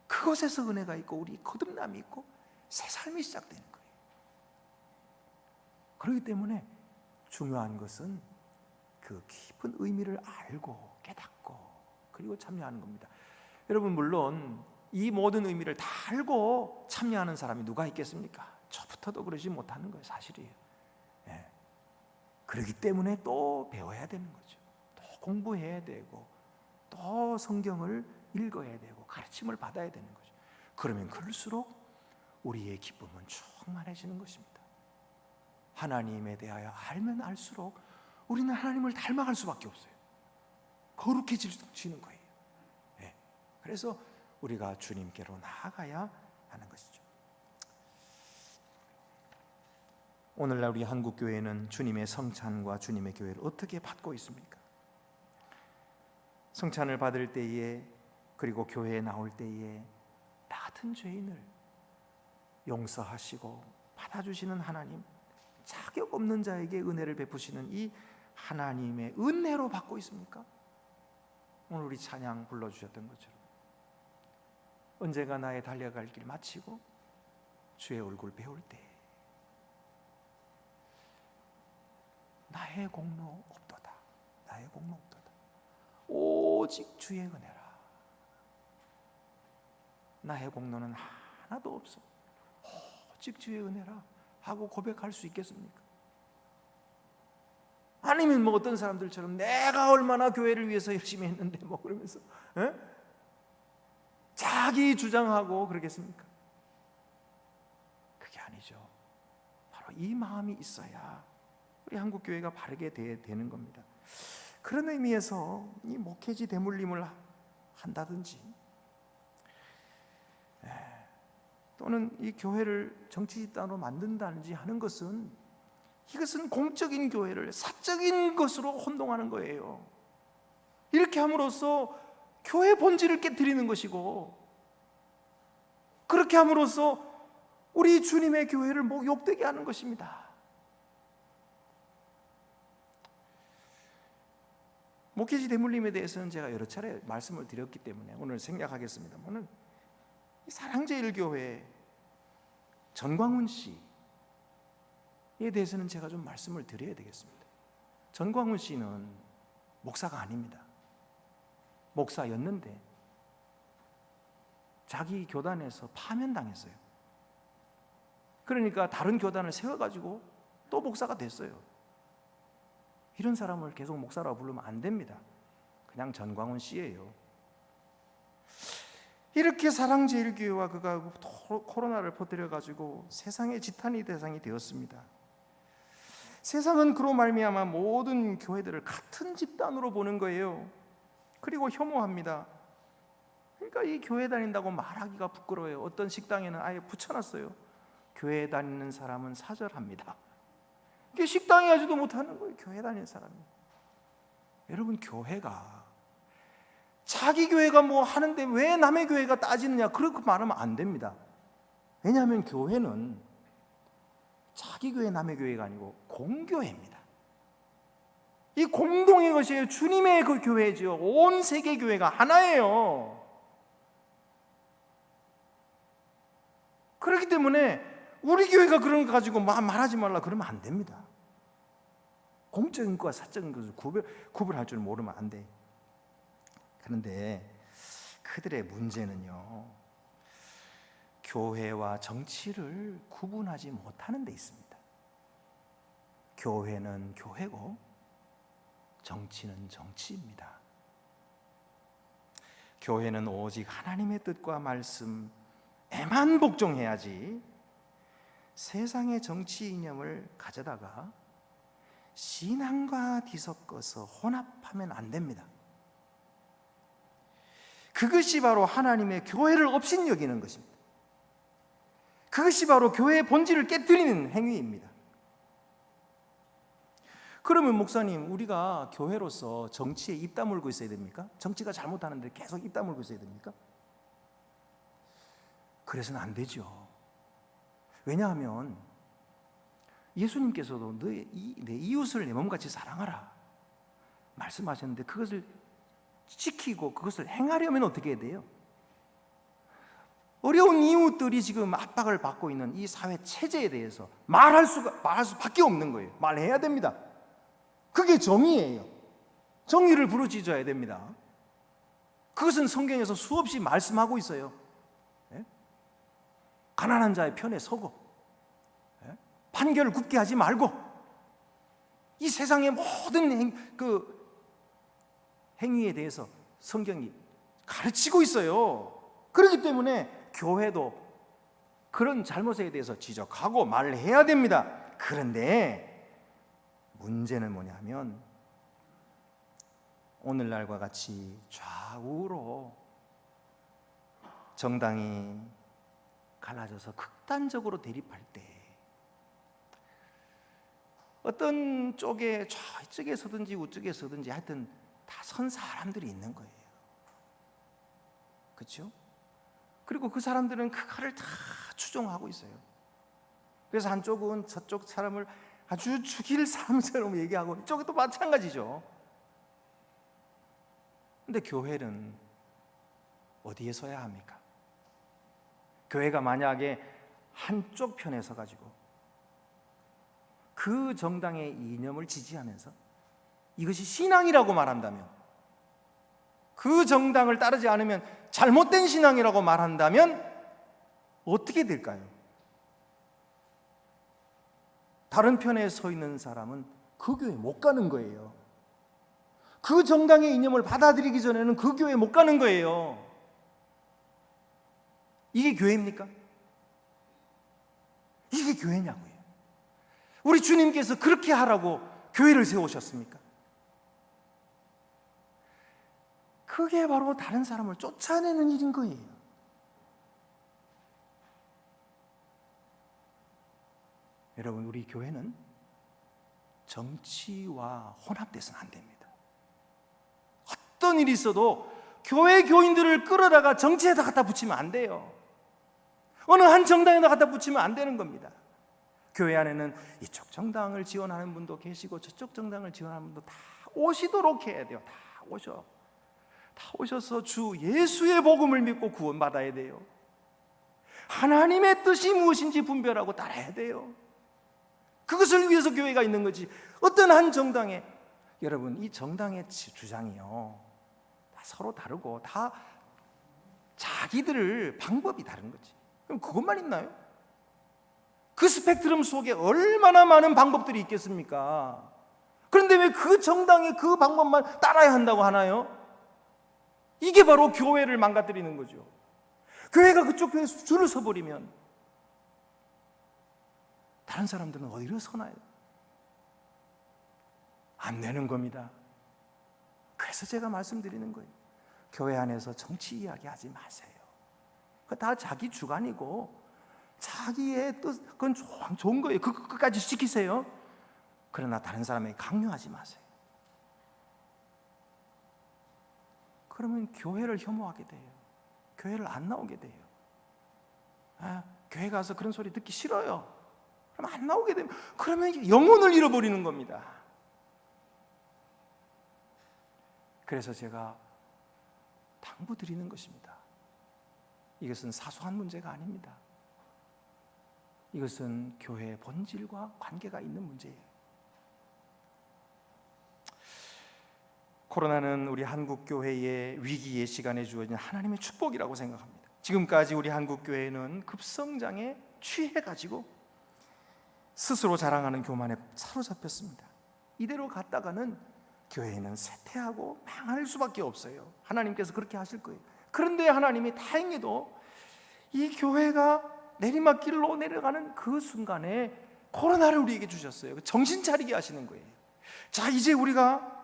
그곳에서 은혜가 있고 우리 거듭남이 있고 새 삶이 시작되는 거예요. 그렇기 때문에 중요한 것은 그 깊은 의미를 알고 깨닫고 그리고 참여하는 겁니다. 여러분, 물론 이 모든 의미를 다 알고 참여하는 사람이 누가 있겠습니까? 저부터도 그러지 못하는 거예요. 사실이에요. 예. 그렇기 때문에 또 배워야 되는 거죠. 또 공부해야 되고 또 성경을 읽어야 되고 가르침을 받아야 되는 거죠. 그러면 그럴수록 우리의 기쁨은 충만해지는 것입니다. 하나님에 대하여 알면 알수록 우리는 하나님을 닮아갈 수밖에 없어요. 거룩해지는 거예요. 예. 그래서 우리가 주님께로 나아가야 하는 것이죠. 오늘날 우리 한국 교회는 주님의 성찬과 주님의 교회를 어떻게 받고 있습니까? 성찬을 받을 때에 그리고 교회에 나올 때에 나 같은 죄인을 용서하시고 받아주시는 하나님, 자격 없는 자에게 은혜를 베푸시는 이 하나님의 은혜로 받고 있습니까? 오늘 우리 찬양 불러주셨던 것처럼 언젠가 나의 달려갈 길 마치고 주의 얼굴 배울 때 나의 공로 없도다. 나의 공로 없도다. 오직 주의 은혜라. 나의 공로는 하나도 없어. 오직 주의 은혜라 하고 고백할 수 있겠습니까? 아니면 어떤 사람들처럼 내가 얼마나 교회를 위해서 열심히 했는데 그러면서 자기 주장하고 그러겠습니까? 그게 아니죠. 바로 이 마음이 있어야 우리 한국 교회가 바르게 되는 겁니다. 그런 의미에서 이 목회지 대물림을 한다든지 또는 이 교회를 정치 집단으로 만든다든지 하는 것은 이것은 공적인 교회를 사적인 것으로 혼동하는 거예요. 이렇게 함으로써 교회 본질을 깨뜨리는 것이고 그렇게 함으로써 우리 주님의 교회를 욕되게 하는 것입니다. 목회지 대물림에 대해서는 제가 여러 차례 말씀을 드렸기 때문에 오늘 생략하겠습니다만은 사랑제일교회 전광훈 씨에 대해서는 제가 좀 말씀을 드려야 되겠습니다. 전광훈 씨는 목사가 아닙니다. 목사였는데 자기 교단에서 파면당했어요. 그러니까 다른 교단을 세워가지고 또 목사가 됐어요. 이런 사람을 계속 목사라고 부르면 안 됩니다. 그냥 전광훈 씨예요. 이렇게 사랑제일교회와 그가 코로나를 퍼뜨려가지고 세상의 지탄의 대상이 되었습니다. 세상은 그로 말미암아 모든 교회들을 같은 집단으로 보는 거예요. 그리고 혐오합니다. 그러니까 이 교회 다닌다고 말하기가 부끄러워요. 어떤 식당에는 아예 붙여놨어요. 교회 다니는 사람은 사절합니다. 이게 식당에 가지도 못하는 거예요. 교회 다니는 사람이. 여러분, 교회가 자기 교회가 뭐 하는데 왜 남의 교회가 따지느냐, 그렇게 말하면 안 됩니다. 왜냐하면 교회는 자기 교회 남의 교회가 아니고 공교회입니다. 이 공동의 것이에요. 주님의 그 교회죠. 온 세계 교회가 하나예요. 그렇기 때문에 우리 교회가 그런 거 가지고 말하지 말라 그러면 안 됩니다. 공적인 것과 사적인 것을 구별할 줄 모르면 안 돼. 그런데 그들의 문제는요, 교회와 정치를 구분하지 못하는 데 있습니다. 교회는 교회고 정치는 정치입니다. 교회는 오직 하나님의 뜻과 말씀에만 복종해야지 세상의 정치 이념을 가져다가 신앙과 뒤섞어서 혼합하면 안 됩니다. 그것이 바로 하나님의 교회를 업신여기는 것입니다. 그것이 바로 교회의 본질을 깨뜨리는 행위입니다. 그러면 목사님, 우리가 교회로서 정치에 입 다물고 있어야 됩니까? 정치가 잘못하는데 계속 입 다물고 있어야 됩니까? 그래서는 안 되죠. 왜냐하면 예수님께서도 내 이웃을 내 몸같이 사랑하라 말씀하셨는데, 그것을 지키고 그것을 행하려면 어떻게 해야 돼요? 어려운 이웃들이 지금 압박을 받고 있는 이 사회 체제에 대해서 말할 수밖에 없는 거예요. 말해야 됩니다. 그게 정의예요. 정의를 부르짖어야 됩니다. 그것은 성경에서 수없이 말씀하고 있어요. 가난한 자의 편에 서고, 판결을 굽게 하지 말고, 이 세상의 모든 행위에 대해서 성경이 가르치고 있어요. 그렇기 때문에 교회도 그런 잘못에 대해서 지적하고 말해야 됩니다. 그런데 문제는 뭐냐면, 오늘날과 같이 좌우로 정당이 갈라져서 극단적으로 대립할 때 어떤 쪽에 좌쪽에 서든지 우쪽에 서든지 하여튼 다 선 사람들이 있는 거예요. 그렇죠? 그리고 그 사람들은 그거를 다 추종하고 있어요. 그래서 한쪽은 저쪽 사람을 아주 죽일 사람처럼 얘기하고, 이쪽도 마찬가지죠. 근데 교회는 어디에 서야 합니까? 교회가 만약에 한쪽 편에 서가지고 그 정당의 이념을 지지하면서 이것이 신앙이라고 말한다면, 그 정당을 따르지 않으면 잘못된 신앙이라고 말한다면 어떻게 될까요? 다른 편에 서 있는 사람은 그 교회 못 가는 거예요. 그 정당의 이념을 받아들이기 전에는 그 교회 못 가는 거예요. 이게 교회입니까? 이게 교회냐고요. 우리 주님께서 그렇게 하라고 교회를 세우셨습니까? 그게 바로 다른 사람을 쫓아내는 일인 거예요. 여러분, 우리 교회는 정치와 혼합돼서는 안 됩니다. 어떤 일이 있어도 교회 교인들을 끌어다가 정치에다 갖다 붙이면 안 돼요. 어느 한 정당에다 갖다 붙이면 안 되는 겁니다. 교회 안에는 이쪽 정당을 지원하는 분도 계시고 저쪽 정당을 지원하는 분도 다 오시도록 해야 돼요. 다 오셔서 주 예수의 복음을 믿고 구원받아야 돼요. 하나님의 뜻이 무엇인지 분별하고 따라야 돼요. 그것을 위해서 교회가 있는 거지. 어떤 한 정당에, 여러분, 이 정당의 주장이요, 다 서로 다르고 다 자기들 방법이 다른 거지. 그럼 그것만 있나요? 그 스펙트럼 속에 얼마나 많은 방법들이 있겠습니까? 그런데 왜 그 정당의 그 방법만 따라야 한다고 하나요? 이게 바로 교회를 망가뜨리는 거죠. 교회가 그쪽 교회에서 줄을 서버리면 다른 사람들은 어디로 서나요? 안 되는 겁니다. 그래서 제가 말씀드리는 거예요. 교회 안에서 정치 이야기 하지 마세요. 그거 다 자기 주관이고 자기의 뜻, 그건 좋은 거예요. 그것까지 지키세요. 그러나 다른 사람에게 강요하지 마세요. 그러면 교회를 혐오하게 돼요. 교회를 안 나오게 돼요. 교회 가서 그런 소리 듣기 싫어요. 그럼 안 나오게 되면, 그러면 영혼을 잃어버리는 겁니다. 그래서 제가 당부드리는 것입니다. 이것은 사소한 문제가 아닙니다. 이것은 교회의 본질과 관계가 있는 문제예요. 코로나는 우리 한국교회의 위기의 시간에 주어진 하나님의 축복이라고 생각합니다. 지금까지 우리 한국교회는 급성장에 취해가지고 스스로 자랑하는 교만에 사로잡혔습니다. 이대로 갔다가는 교회는 쇠퇴하고 망할 수밖에 없어요. 하나님께서 그렇게 하실 거예요. 그런데 하나님이 다행히도 이 교회가 내리막길로 내려가는 그 순간에 코로나를 우리에게 주셨어요. 정신 차리게 하시는 거예요. 자, 이제 우리가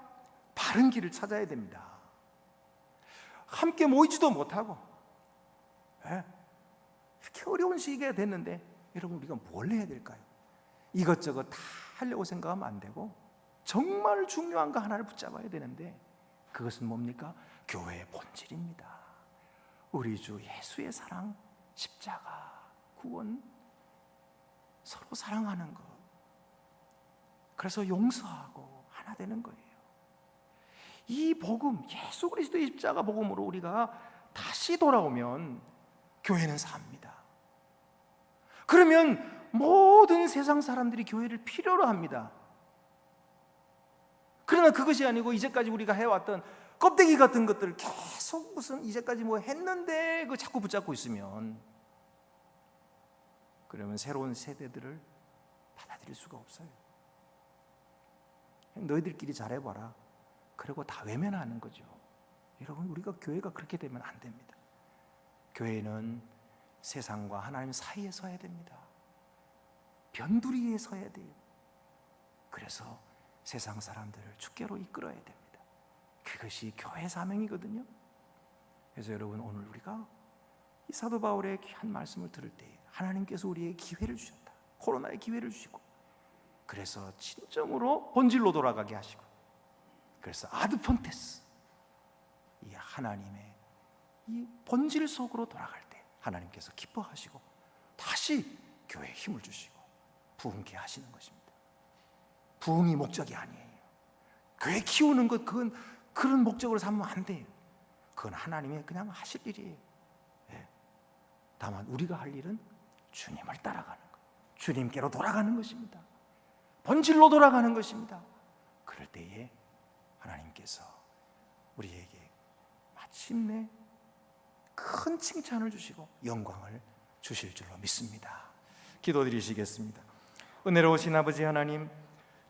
바른 길을 찾아야 됩니다. 함께 모이지도 못하고 이렇게 어려운 시기가 됐는데 여러분, 우리가 뭘 해야 될까요? 이것저것 다 하려고 생각하면 안 되고 정말 중요한 거 하나를 붙잡아야 되는데, 그것은 뭡니까? 교회의 본질입니다. 우리 주 예수의 사랑, 십자가, 구원, 서로 사랑하는 것, 그래서 용서하고 하나 되는 거예요. 이 복음, 예수 그리스도의 십자가 복음으로 우리가 다시 돌아오면 교회는 삽니다. 그러면 모든 세상 사람들이 교회를 필요로 합니다. 그러나 그것이 아니고 이제까지 우리가 해왔던 껍데기 같은 것들을 계속 무슨 이제까지 뭐 했는데 그 자꾸 붙잡고 있으면, 그러면 새로운 세대들을 받아들일 수가 없어요. 너희들끼리 잘해봐라. 그리고 다 외면하는 거죠. 여러분, 우리가 교회가 그렇게 되면 안 됩니다. 교회는 세상과 하나님 사이에 서야 됩니다. 변두리에 서야 돼요. 그래서 세상 사람들을 주께로 이끌어야 됩니다. 그것이 교회 사명이거든요. 그래서 여러분, 오늘 우리가 이 사도 바울의 귀한 말씀을 들을 때 하나님께서 우리에게 기회를 주셨다. 코로나의 기회를 주시고, 그래서 진정으로 본질로 돌아가게 하시고, 그래서 아드폰테스, 이 하나님의 이 본질 속으로 돌아갈 때 하나님께서 기뻐하시고 다시 교회에 힘을 주시고 부흥케 하시는 것입니다. 부흥이 목적이 아니에요. 교회 키우는 것, 그건 그런 목적으로 삼으면 안 돼요. 그건 하나님의 그냥 하실 일이에요. 다만 우리가 할 일은 주님을 따라가는 것, 주님께로 돌아가는 것입니다. 본질로 돌아가는 것입니다. 그럴 때에 하나님께서 우리에게 마침내 큰 칭찬을 주시고 영광을 주실 줄로 믿습니다. 기도드리시겠습니다. 은혜로우신 아버지 하나님,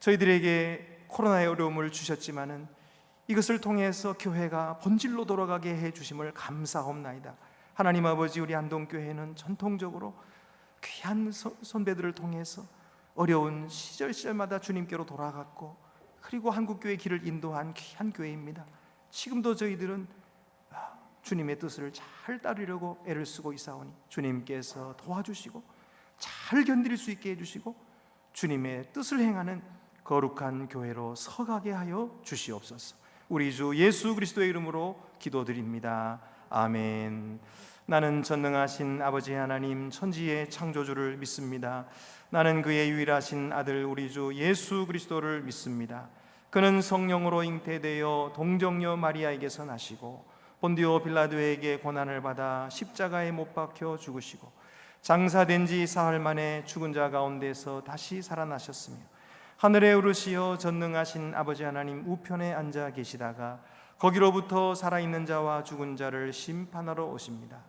저희들에게 코로나의 어려움을 주셨지만은 이것을 통해서 교회가 본질로 돌아가게 해 주심을 감사합나이다. 하나님 아버지, 우리 안동교회는 전통적으로 귀한 선배들을 통해서 어려운 시절마다 주님께로 돌아갔고, 그리고 한국교회 길을 인도한 귀한 교회입니다. 지금도 저희들은 주님의 뜻을 잘 따르려고 애를 쓰고 있사오니 주님께서 도와주시고 잘 견딜 수 있게 해주시고 주님의 뜻을 행하는 거룩한 교회로 서가게 하여 주시옵소서. 우리 주 예수 그리스도의 이름으로 기도드립니다. 아멘. 나는 전능하신 아버지 하나님, 천지의 창조주를 믿습니다. 나는 그의 유일하신 아들 우리 주 예수 그리스도를 믿습니다. 그는 성령으로 잉태되어 동정녀 마리아에게서 나시고 본디오 빌라도에게 고난을 받아 십자가에 못 박혀 죽으시고 장사된 지 사흘 만에 죽은 자 가운데서 다시 살아나셨으며 하늘에 오르시어 전능하신 아버지 하나님 우편에 앉아 계시다가 거기로부터 살아있는 자와 죽은 자를 심판하러 오십니다.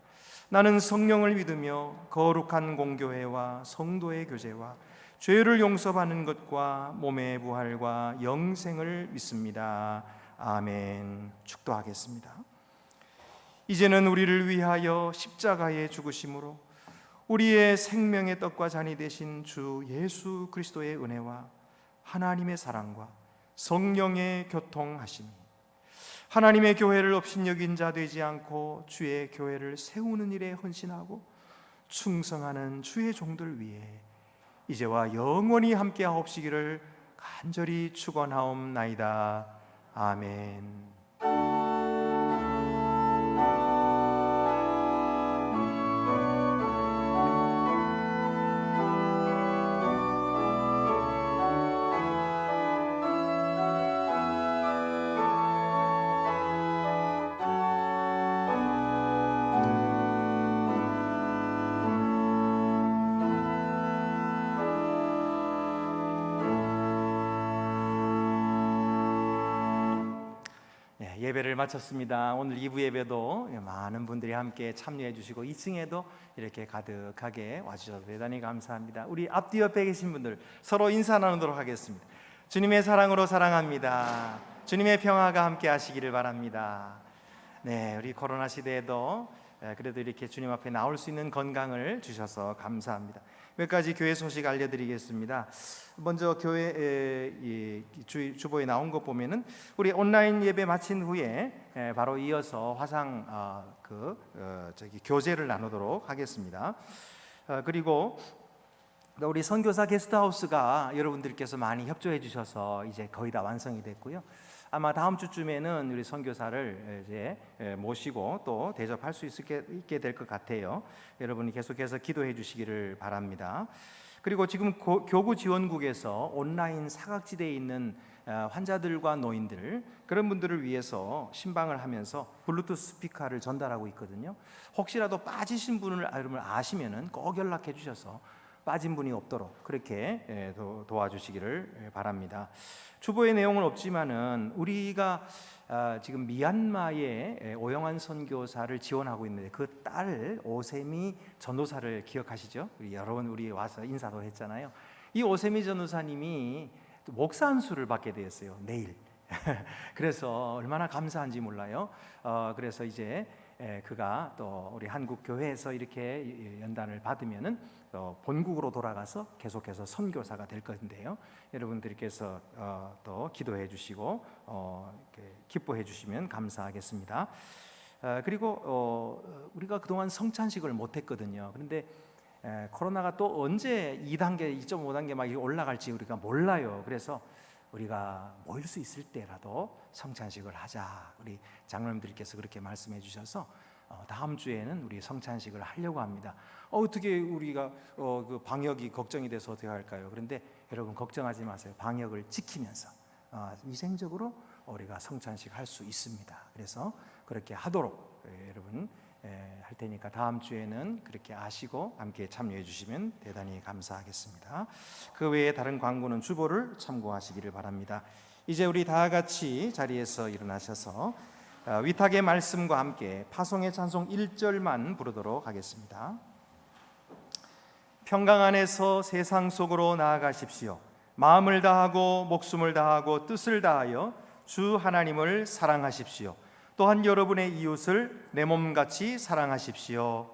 나는 성령을 믿으며 거룩한 공교회와 성도의 교제와 죄를 용서받는 것과 몸의 부활과 영생을 믿습니다. 아멘. 축도하겠습니다. 이제는 우리를 위하여 십자가에 죽으심으로 우리의 생명의 떡과 잔이 되신 주 예수 그리스도의 은혜와 하나님의 사랑과 성령의 교통하심이 하나님의 교회를 업신여긴 자 되지 않고 주의 교회를 세우는 일에 헌신하고 충성하는 주의 종들 위해 이제와 영원히 함께하옵시기를 간절히 축원하옵나이다. 아멘. 예배를 마쳤습니다. 오늘 2부 예배도 많은 분들이 함께 참여해 주시고 2층에도 이렇게 가득하게 와주셔서 대단히 감사합니다. 우리 앞뒤 옆에 계신 분들 서로 인사 나누도록 하겠습니다. 주님의 사랑으로 사랑합니다. 주님의 평화가 함께 하시기를 바랍니다. 네, 우리 코로나 시대에도 그래도 이렇게 주님 앞에 나올 수 있는 건강을 주셔서 감사합니다. 몇 가지 교회 소식 알려드리겠습니다. 먼저 교회 주보에 나온 것 보면은 우리 온라인 예배 마친 후에 바로 이어서 화상 교제를 나누도록 하겠습니다. 그리고 우리 선교사 게스트하우스가 여러분들께서 많이 협조해 주셔서 이제 거의 다 완성이 됐고요. 아마 다음 주쯤에는 우리 선교사를 이제 모시고 또 대접할 수 있게 될 것 같아요. 여러분이 계속해서 기도해 주시기를 바랍니다. 그리고 지금 교구 지원국에서 온라인 사각지대에 있는 환자들과 노인들 그런 분들을 위해서 신방을 하면서 블루투스 스피커를 전달하고 있거든요. 혹시라도 빠지신 분을 여러분 아시면은 꼭 연락해 주셔서 빠진 분이 없도록 그렇게 도와주시기를 바랍니다. 주보의 내용은 없지만은 우리가 지금 미얀마의 오영환 선교사를 지원하고 있는데 그 딸 오세미 전도사를 기억하시죠? 여러분 우리 와서 인사도 했잖아요. 이 오세미 전도사님이 목사 안수를 받게 되었어요. 내일. 그래서 얼마나 감사한지 몰라요. 그래서 이제 그가 또 우리 한국 교회에서 이렇게 연단을 받으면은 본국으로 돌아가서 계속해서 선교사가 될 건데요. 여러분들께서 또 기도해 주시고 기뻐해 주시면 감사하겠습니다. 그리고 우리가 그동안 성찬식을 못했거든요. 그런데 코로나가 또 언제 2단계, 2.5단계 막 올라갈지 우리가 몰라요. 그래서 우리가 모일 수 있을 때라도 성찬식을 하자. 우리 장로님들께서 그렇게 말씀해 주셔서 다음 주에는 우리 성찬식을 하려고 합니다. 어떻게 우리가 그 방역이 걱정이 돼서 어떻게 할까요? 그런데 여러분 걱정하지 마세요. 방역을 지키면서 위생적으로 우리가 성찬식 할 수 있습니다. 그래서 그렇게 하도록 여러분 할 테니까 다음 주에는 그렇게 아시고 함께 참여해 주시면 대단히 감사하겠습니다. 그 외에 다른 광고는 주보를 참고하시기를 바랍니다. 이제 우리 다 같이 자리에서 일어나셔서 위탁의 말씀과 함께 파송의 찬송 1절만 부르도록 하겠습니다. 평강 안에서 세상 속으로 나아가십시오. 마음을 다하고 목숨을 다하고 뜻을 다하여 주 하나님을 사랑하십시오. 또한 여러분의 이웃을 내 몸같이 사랑하십시오.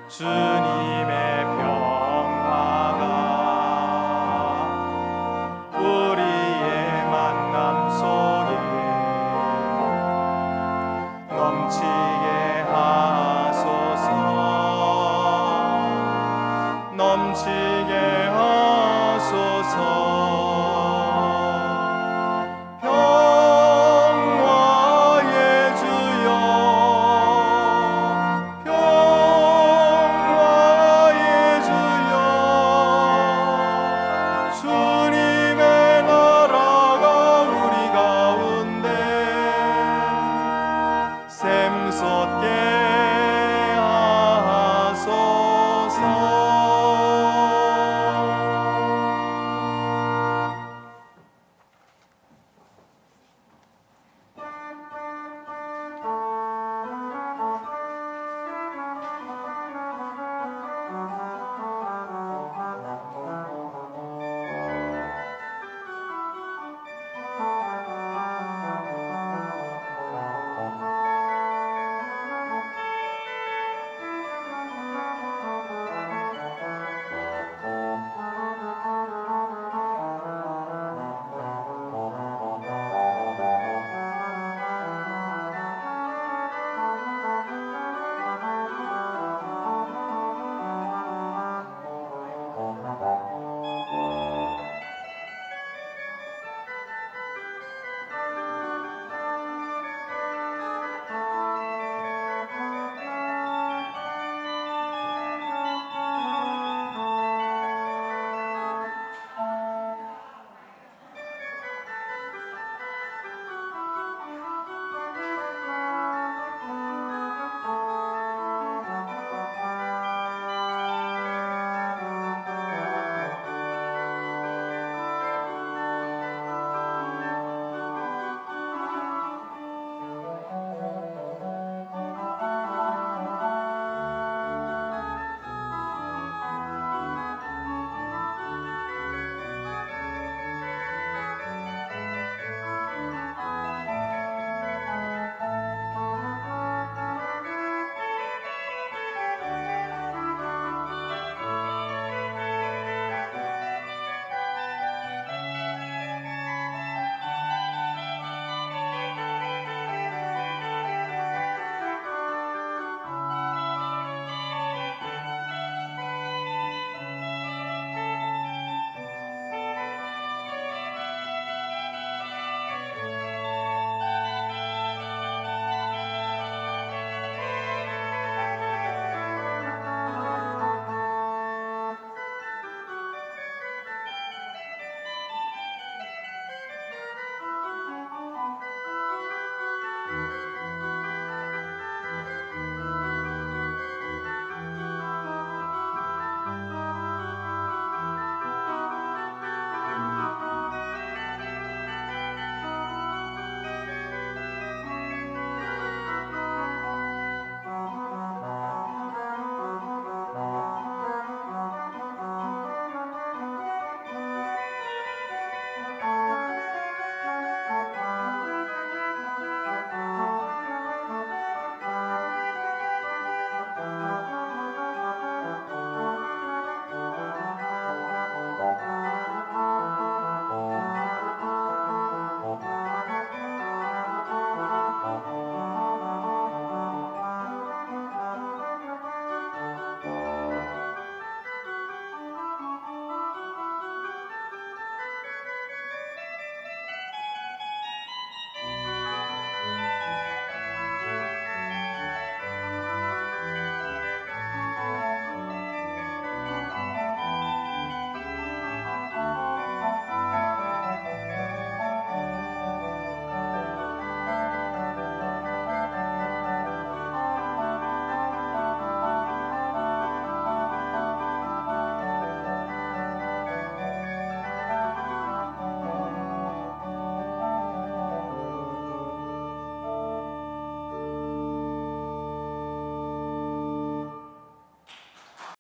주님의 평화가 우리의 만남 속에 넘치게 하소서. 넘치게